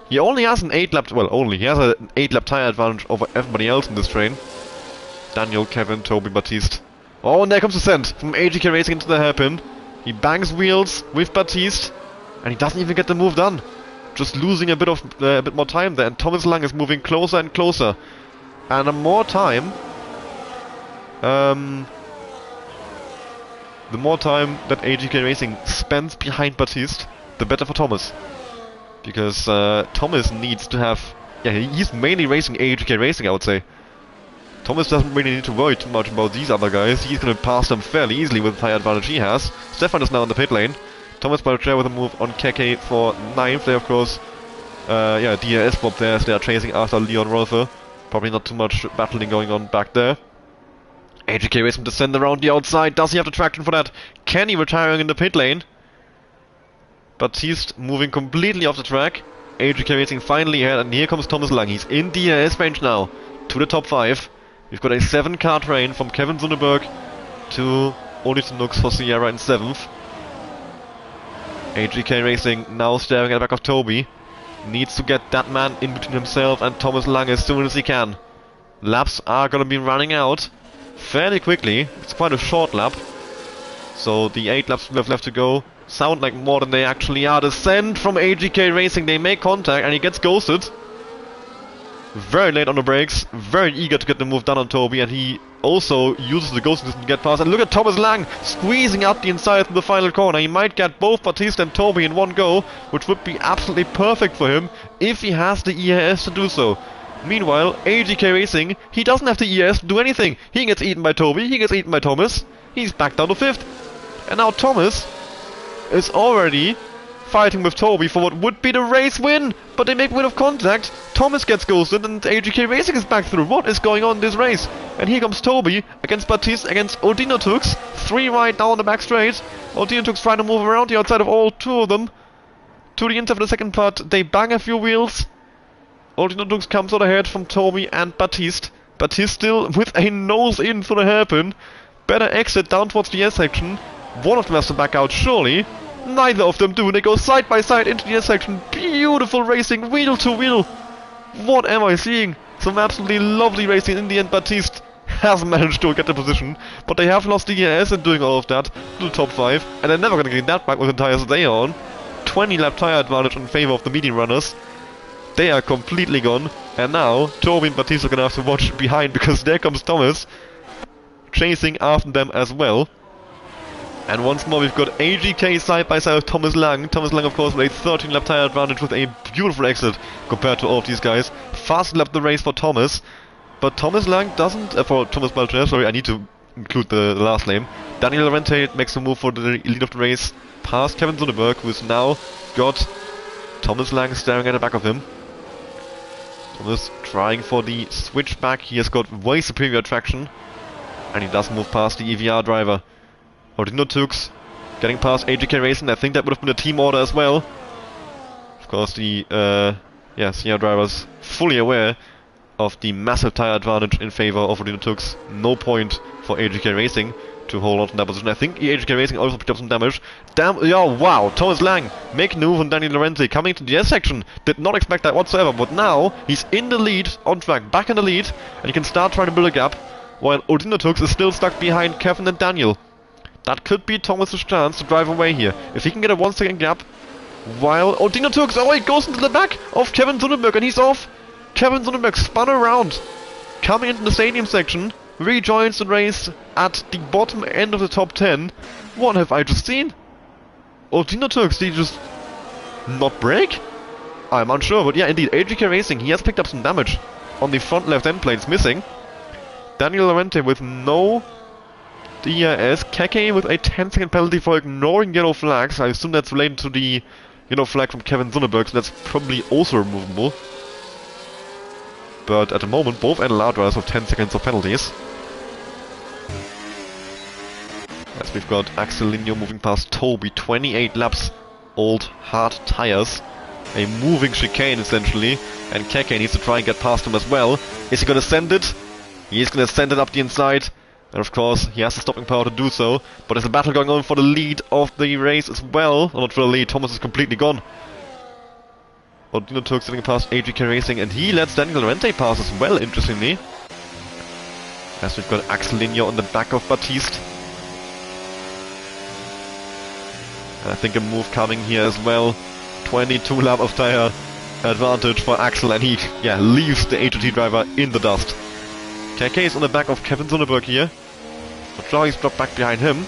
He only has an 8-lap, well, he has an 8-lap tire advantage over everybody else in this train. Daniel, Kevin, Toby, Baptiste. Oh, and there comes the send from AGK Racing into the hairpin. He bangs wheels with Baptiste, and he doesn't even get the move done. Just losing a bit more time there, and Thomas Lang is moving closer and closer. And the more time, the more time that AGK Racing spends behind Baptiste, the better for Thomas. Because Thomas needs to have... yeah, he's mainly racing AGK Racing, I would say. Thomas doesn't really need to worry too much about these other guys. He's going to pass them fairly easily with the tire advantage he has. Stefan is now in the pit lane. Thomas Balcher with a move on Keke for 9th. They, of course, DRS swap there as they are chasing after Leon Rolfer. Probably not too much battling going on back there. AGK Racing to send around the outside. Does he have the traction for that? Kenny retiring in the pit lane. Baptiste moving completely off the track. AGK Racing finally ahead, and here comes Thomas Lang. He's in DRS range now to the top 5. We've got a 7-car train from Kevin Zunneberg to Odin Nux for Sierra in 7th. AGK Racing now staring at the back of Toby. Needs to get that man in between himself and Thomas Lang as soon as he can. Laps are going to be running out fairly quickly. It's quite a short lap. So the 8 laps we have left to go sound like more than they actually are. The send from AGK Racing, they make contact and he gets ghosted. Very late on the brakes, very eager to get the move done on Toby, and he also uses the ghost to get past. And look at Thomas Lang squeezing out the inside from the final corner. He might get both Baptiste and Toby in one go, which would be absolutely perfect for him if he has the EAS to do so. Meanwhile, AGK Racing, he doesn't have the EAS to do anything. He gets eaten by Toby, he gets eaten by Thomas. He's back down to 5th. And now Thomas is already fighting with Toby for what would be the race win, but they make a bit of contact. Thomas gets ghosted and AGK Racing is back through. What is going on in this race? And here comes Toby against Baptiste, against Odino Tux. 3 right now on the back straight. Odino Tux trying to move around the outside of all 2 of them. To the inside of the second part, they bang a few wheels. Odino Tux comes out ahead from Toby and Baptiste. Baptiste still with a nose in for the hairpin. Better exit down towards the S section. One of them has to back out, surely. Neither of them do. They go side by side into the S section. Beautiful racing, wheel to wheel. What am I seeing? Some absolutely lovely racing. In the end, Baptiste has managed to get the position, but they have lost the ES in doing all of that to the top 5, and they're never going to get that back with the tires they are on. 20-lap tire advantage in favor of the medium runners. They are completely gone, and now Toby and Baptiste are going to have to watch behind, because there comes Thomas chasing after them as well. And once more we've got AGK side by side with Thomas Lang. Thomas Lang, of course, with a 13-lap tire advantage with a beautiful exit compared to all of these guys. Fast lap the race for Thomas. But Thomas Lang doesn't... for Thomas Balcher, sorry, I need to include the last name. Daniel Lorente makes a move for the lead of the race past Kevin Zunneberg, who's now got Thomas Lang staring at the back of him. Thomas trying for the switchback. He has got way superior traction. And he does move past the EVR driver. Odino Tux getting past AGK Racing. I think that would have been a team order as well. Of course, the Sierra drivers fully aware of the massive tire advantage in favor of Odino Tux. No point for AGK Racing to hold on to that position. I think AGK Racing also picked up some damage. Damn, yeah, wow, Thomas Lang making the move on Daniel Lorente coming to the S section. Did not expect that whatsoever, but now he's in the lead, on track, back in the lead, and he can start trying to build a gap, while Odino Tux is still stuck behind Kevin and Daniel. That could be Thomas's chance to drive away here. If he can get a 1 second gap, while Odino Tux, oh wait, goes into the back of Kevin Zunenberg and he's off. Kevin Zunenberg spun around, coming into the stadium section, rejoins the race at the bottom end of the top 10. What have I just seen? Odino Tux, did he just not brake? I'm unsure, but yeah, indeed, AGK Racing, he has picked up some damage on the front left end plate, it's missing. Daniel Lorente with no DRS, Keke with a 10-second penalty for ignoring yellow flags. I assume that's related to the yellow flag from Kevin Zunenberg, so that's probably also removable. But at the moment, both NLR drivers have 10 seconds of penalties. As we've got Axelinho moving past Toby, 28 laps, old hard tires. A moving chicane essentially, and Keke needs to try and get past him as well. Is he gonna send it? He is gonna send it up the inside. And of course, he has the stopping power to do so. But there's a battle going on for the lead of the race as well. Or not for the lead, Thomas is completely gone. Odino Tux getting past AGK Racing, and he lets Daniel Lorente pass as well, interestingly. As we've got Axelinho on the back of Baptiste. And I think a move coming here as well. 22 lap of tire advantage for Axel, and he, yeah, leaves the HOT driver in the dust. KK is on the back of Kevin Zunenberg here. Not sure he's dropped back behind him.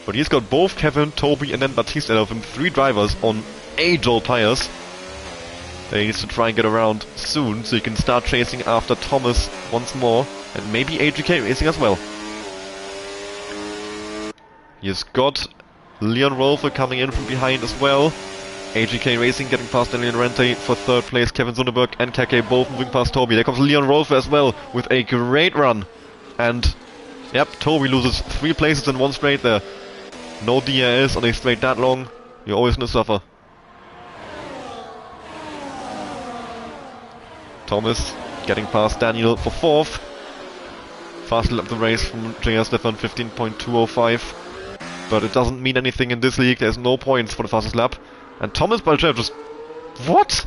But he's got both Kevin, Toby, and then Baptiste ahead of him. 3 drivers on age-old tires. They need to try and get around soon, so he can start chasing after Thomas once more, and maybe AGK Racing as well. He's got Leon Rolfer coming in from behind as well. AGK Racing getting past Daniel Lorente for 3rd place, Kevin Zunenberg and Keke both moving past Toby. There comes Leon Rolfer as well, with a great run. And, yep, Toby loses 3 places in one straight there. No DRS on a straight that long, you're always gonna suffer. Thomas getting past Daniel for 4th. Fastest lap of the race from JR Stefan, 15.205. But it doesn't mean anything in this league, there's no points for the fastest lap. And Thomas Balchev just... what?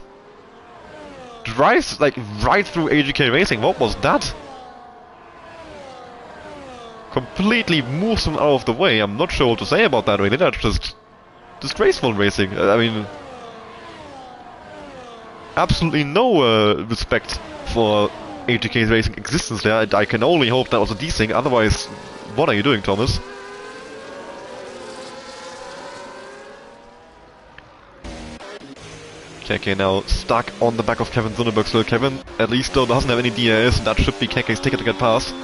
Drives, like, right through AGK Racing, what was that? Completely moves him out of the way, I'm not sure what to say about that really, that's just... disgraceful racing, I mean... absolutely no respect for AGK Racing existence there. I can only hope that was a desync, otherwise, what are you doing, Thomas? Keke now stuck on the back of Kevin Zunenberg, so Kevin at least though doesn't have any DRS, and that should be Keke's ticket to get past.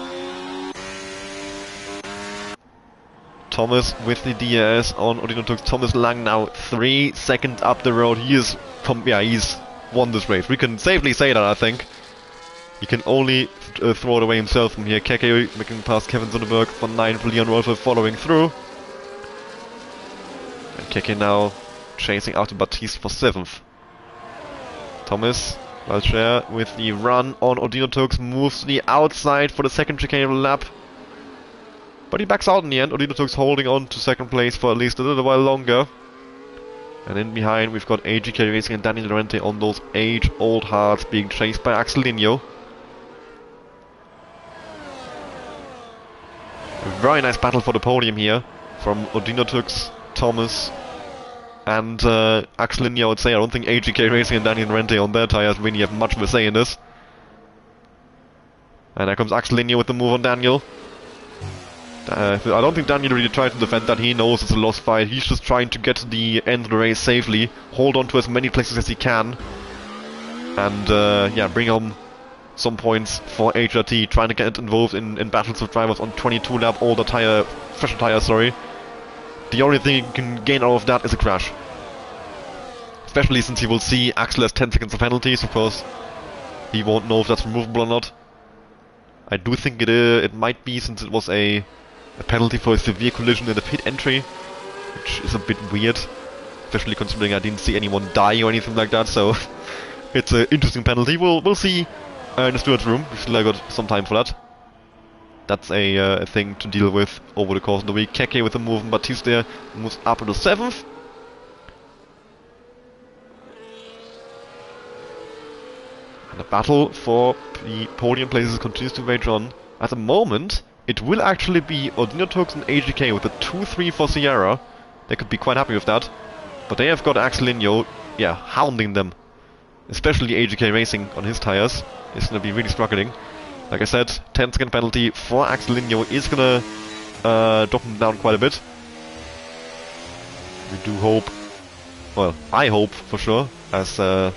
Thomas with the DRS on Odino Tux. Thomas Lang now 3 seconds up the road. He is, he's won this race. We can safely say that, I think. He can only throw it away himself from here. Keke making past Kevin Zunenberg for 9th, Leon Rolfer following through. And Keke now chasing after Baptiste for 7th. Thomas Valcher with the run on Odino Tux moves to the outside for the 2nd chicane lap. But he backs out in the end. Odino Tux holding on to 2nd place for at least a little while longer. And in behind we've got AGK Racing and Daniel Lorente on those age-old hards being chased by Axelinho. A very nice battle for the podium here from Odino Tux, Thomas and Axelinho, I would say. I don't think AGK Racing and Daniel Lorente on their tires really have much of a say in this. And there comes Axelinho with the move on Daniel. I don't think Daniel really tried to defend that. He knows it's a lost fight. He's just trying to get to the end of the race safely, hold on to as many places as he can, and yeah, bring home some points for HRT, trying to get involved in battles with drivers on 22 lap older tire, fresher tire, sorry. The only thing you can gain out of that is a crash. Especially since he will see Axel has 10 seconds of penalties, of course. He won't know if that's removable or not. I do think it might be, since it was a penalty for a severe collision in the pit entry, which is a bit weird, especially considering I didn't see anyone die or anything like that, so it's an interesting penalty. We'll see in the stewards room. We still got some time for that. That's a thing to deal with over the course of the week. Keke with the move, and Batiste moves up into 7th. And the battle for the podium places continues to rage on. At the moment, it will actually be Odinotux and AGK with a 2-3 for Sierra. They could be quite happy with that. But they have got Axelinho, yeah, hounding them. Especially AGK Racing on his tires. He's going to be really struggling. Like I said, 10-second penalty for Axelinho is going to drop him down quite a bit. We do hope, well, I hope for sure, as a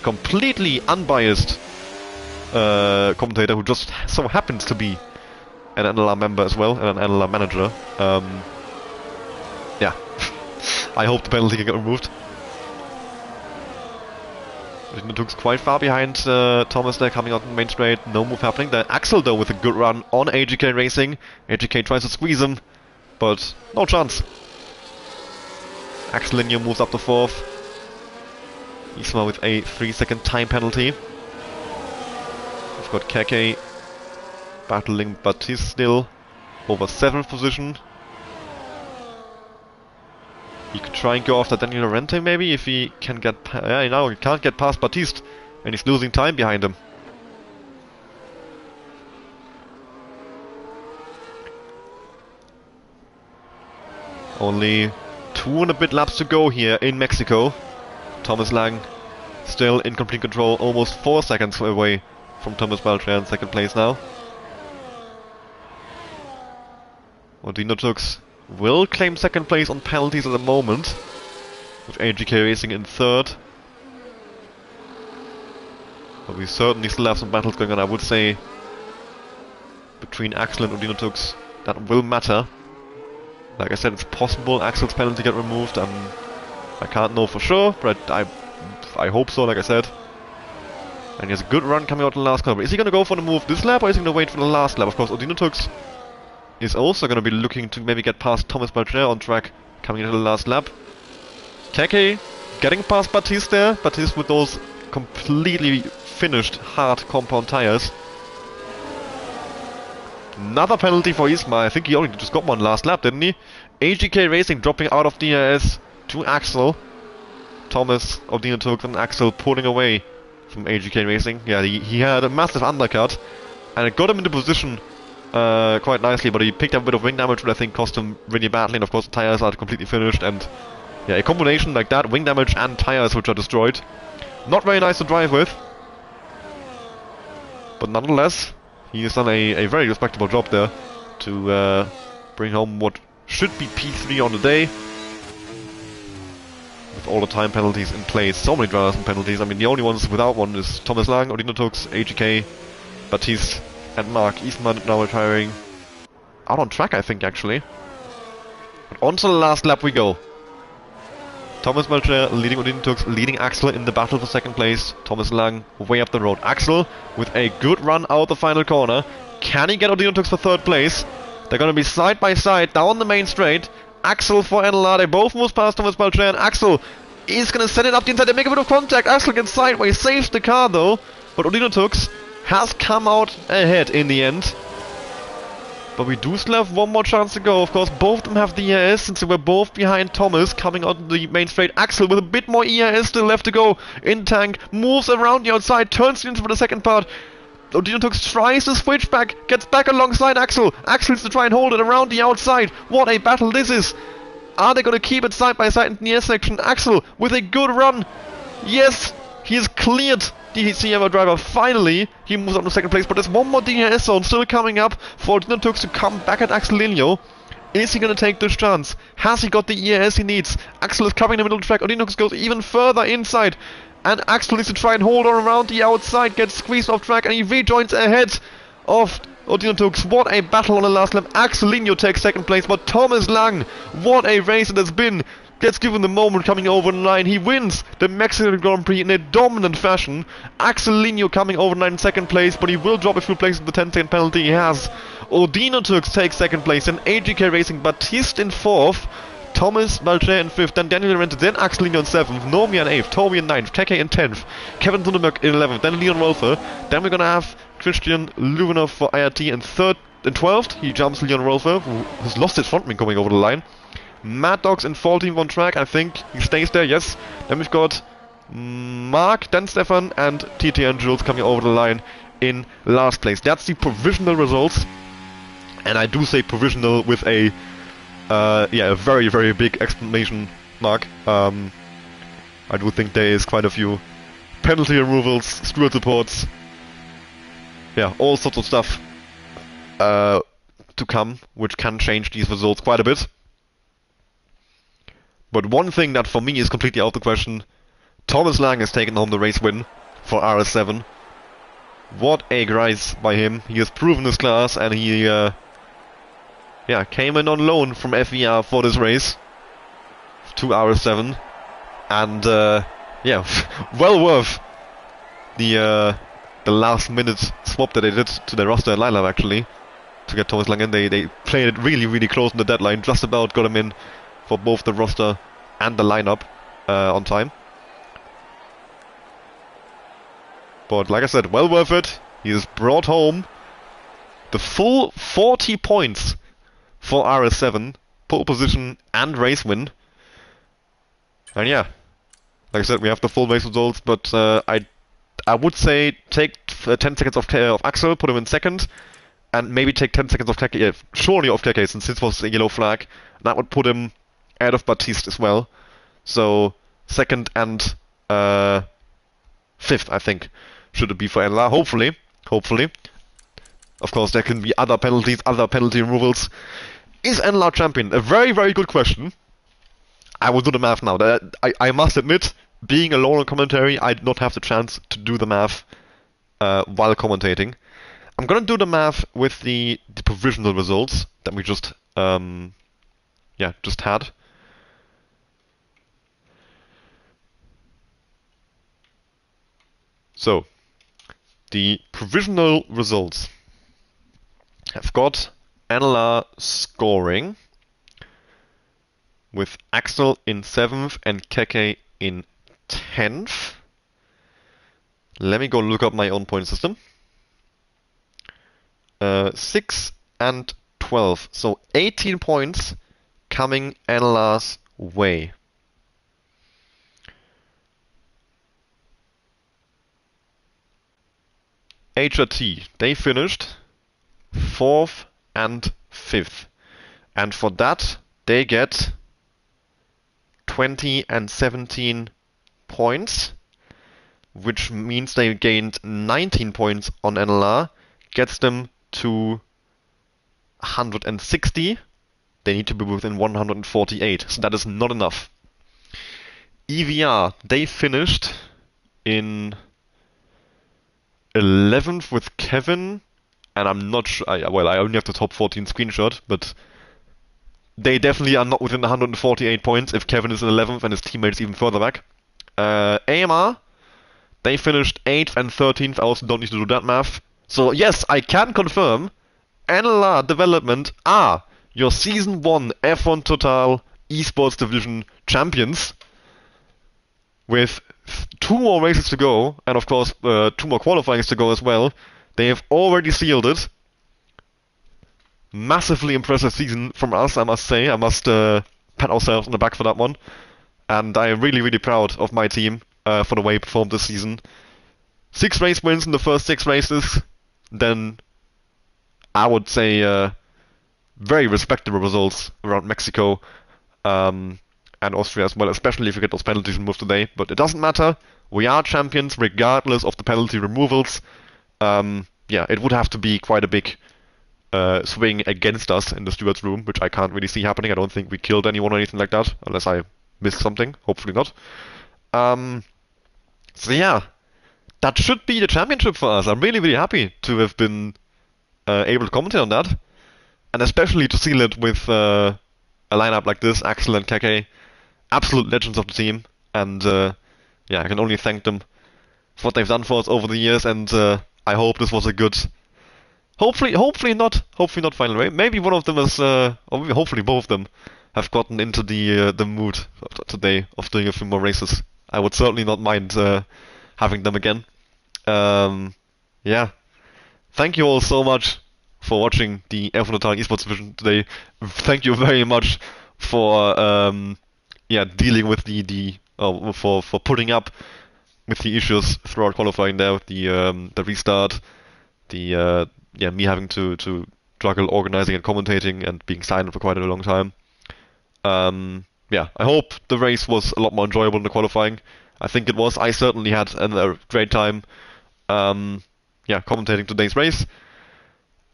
completely unbiased commentator who just so happens to be an NLR member as well, and an NLR manager. Yeah, I hope the penalty can get removed. Odinotux quite far behind Thomas there, coming out in the main straight. No move happening there. Axel though with a good run on AGK Racing. AGK tries to squeeze him, but no chance. Axelinho moves up to 4th. Isma with a 3-second time penalty. We've got Keke battling Batiste still over 7th position. He could try and go after Daniel Lorente maybe if he can get... yeah, now he can't get past Batiste and he's losing time behind him. Only 2 and a bit laps to go here in Mexico. Thomas Lang still in complete control, almost 4 seconds away from Thomas Beltran, 2nd place now. Odinotux will claim 2nd place on penalties at the moment, with AGK Racing in 3rd. But we certainly still have some battles going on, I would say, between Axel and Odinotux. That will matter. Like I said, it's possible Axel's penalty get removed. I can't know for sure, but I hope so, like I said. And he has a good run coming out in the last corner. Is he going to go for the move this lap, or is he going to wait for the last lap? Of course, Odinotux is also going to be looking to maybe get past Thomas Beltran on track coming into the last lap. Keke getting past Batiste there. Batiste with those completely finished hard compound tires. Another penalty for Isma. I think he only just got one last lap, didn't he? AGK Racing dropping out of DRS to Axel. Thomas, Odinotux and Axel pulling away from AGK Racing. Yeah, he had a massive undercut and it got him into position quite nicely, but he picked up a bit of wing damage, which I think cost him really badly, and of course the tires are completely finished, and yeah, a combination like that, wing damage and tires which are destroyed, not very nice to drive with. But nonetheless, he has done a very respectable job there to bring home what should be P3 on the day. With all the time penalties in place, so many drivers and penalties. I mean, the only ones without one is Thomas Lang, Odinotux, AGK, Batiste, and Mark Eastman now retiring. Out on track, I think, actually. But on to the last lap we go. Thomas Beltran leading Odinotux, leading Axel in the battle for 2nd place. Thomas Lang way up the road. Axel with a good run out the final corner. Can he get Odinotux for 3rd place? They're going to be side by side down the main straight. Axel for NLR, they both move past Thomas Beltran. Axel is going to set it up the inside, they make a bit of contact. Axel gets sideways, saves the car though. But Odinotux has come out ahead in the end. But we do still have one more chance to go. Of course, both of them have the ERS since they were both behind Thomas coming out the main straight. Axel with a bit more ERS still left to go in tank, moves around the outside, turns into for the 2nd part. Odinotux tries to switch back, gets back alongside Axel. Axel needs to try and hold it around the outside. What a battle this is. Are they going to keep it side by side in the ERS section? Axel with a good run. Yes, he has cleared the Sierra driver. Finally, he moves up to 2nd place, but there's one more DRS zone still coming up for Odinotux to come back at Axelinho. Is he going to take this chance? Has he got the ERS he needs? Axel is covering the middle of the track. Odinotux goes even further inside. And Axel needs to try and hold on around the outside, gets squeezed off track, and he rejoins ahead of Odinotux. What a battle on the last lap. Axelinho takes 2nd place, but Thomas Lang, what a race it has been. Gets given the moment coming over the line. He wins the Mexican Grand Prix in a dominant fashion. Axelinho coming over the line in 2nd place, but he will drop a few places with the 10-second penalty he has. Odinotux takes 2nd place, and AGK Racing Batiste in 4th. Thomas Balche in 5th, then Daniel Rente, then Axel Lino in 7th, Nomi in 8th, Toby in 9th, Keke in 10th, Kevin Thunderberg in 11th, then Leon Rolfer, then we're gonna have Christian Luvenov for IRT in 12th, he jumps Leon Rolfer, who has lost his front wing coming over the line. Mad Dogs in 14th on track, I think he stays there, yes. Then we've got Mark, then Stefan, and TT and Jules coming over the line in last place. That's the provisional results, and I do say provisional with a a very, very big exclamation mark. I do think there is quite a few penalty removals, steward supports, all sorts of stuff to come, which can change these results quite a bit. But one thing that for me is completely out of the question, Thomas Lang has taken home the race win for RS7. What a rise by him. He has proven his class, and he came in on loan from FVR for this race to RS7, and well worth the last minute swap that they did to the roster and lineup actually to get Thomas Lang in. They played it really, really close in the deadline, just about got him in for both the roster and the lineup on time. But like I said, well worth it. He has brought home the full 40 points for RS7, pole position and race win. And yeah, like I said, we have the full race results, but I would say take 10 seconds off Axel, put him in second, and maybe take 10 seconds off Keke, surely off Keke, since this was a yellow flag. That would put him ahead of Baptiste as well. So second and 5th, I think, should it be for NLR, hopefully. Of course, there can be other penalties, other penalty removals. Is NLR champion? A very, very good question. I will do the math now. I must admit, being alone on commentary, I did not have the chance to do the math while commentating. I'm gonna do the math with the provisional results that we just had. So, the provisional results have got NLR scoring with Axel in 7th and Keke in 10th. Let me go look up my own point system. 6 and 12. So 18 points coming NLR's way. HRT, they finished 4th and 5th. And for that, they get 20 and 17 points, which means they gained 19 points on NLR, gets them to 160. They need to be within 148, so that is not enough. EVR, they finished in 11th with Kevin, and I'm not sure, I only have the top 14 screenshot, but they definitely are not within 148 points if Kevin is in 11th and his teammates even further back. AMR, they finished 8th and 13th, I also don't need to do that math. So yes, I can confirm, NLR Development are your Season 1 F1 Total Esports Division champions, with 2 more races to go, and of course 2 more qualifyings to go as well. They have already sealed it. Massively impressive season from us, I must say. I must pat ourselves on the back for that one. And I am really, really proud of my team for the way it performed this season. 6 race wins in the first 6 races. Then I would say very respectable results around Mexico and Austria as well, especially if you get those penalties removed today. But it doesn't matter. We are champions regardless of the penalty removals. It would have to be quite a big swing against us in the stewards room, which I can't really see happening. I don't think we killed anyone or anything like that, unless I missed something. Hopefully not. So yeah, that should be the championship for us. I'm really, really happy to have been able to commentate on that, and especially to seal it with a lineup like this, Axel and Keke, absolute legends of the team, and I can only thank them for what they've done for us over the years, and I hope this was a good, hopefully not final race. Maybe one of them is, or maybe hopefully both of them have gotten into the mood today of doing a few more races. I would certainly not mind having them again. Um, yeah. Thank you all so much for watching the F1 Esports division today. Thank you very much for dealing with for putting up with the issues throughout qualifying there with the restart, the me having to struggle organizing and commentating and being silent for quite a long time. I hope the race was a lot more enjoyable than the qualifying. I think it was. I certainly had a great time commentating today's race.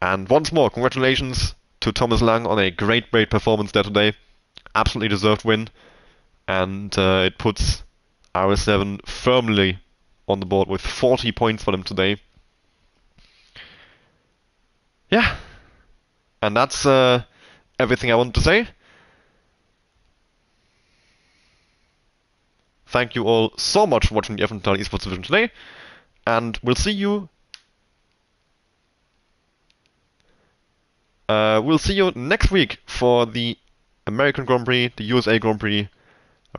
And once more, congratulations to Thomas Lang on a great performance there today. Absolutely deserved win. And it puts RS7 firmly on the board with 40 points for them today. Yeah. And that's everything I wanted to say. Thank you all so much for watching the F1 Esports division today. And we'll see you next week for the American Grand Prix, the USA Grand Prix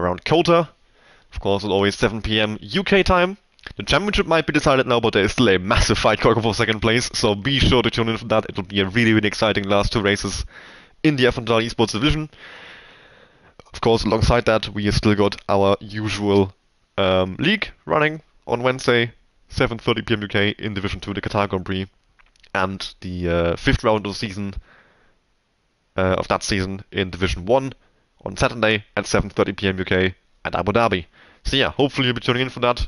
around COTA. Of course, it's always 7 p.m. UK time. The championship might be decided now, but there is still a massive fight going for second place, so be sure to tune in for that. It'll be a really exciting last two races in the F1 Esports division. Of course, alongside that, we have still got our usual league running on Wednesday, 7:30 p.m. UK in Division 2, the Qatar Grand Prix, and the fifth round of the season of that season in Division 1 on Saturday at 7:30 p.m. UK at Abu Dhabi. So yeah, hopefully you'll be tuning in for that.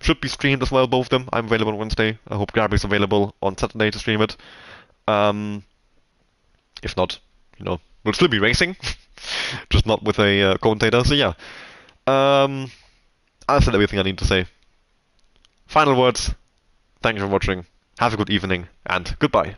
Should be streamed as well, both of them. I'm available on Wednesday. I hope Gabri's available on Saturday to stream it. If not, we'll still be racing, just not with a commentator. So yeah, I've said everything I need to say. Final words. Thank you for watching. Have a good evening, and goodbye.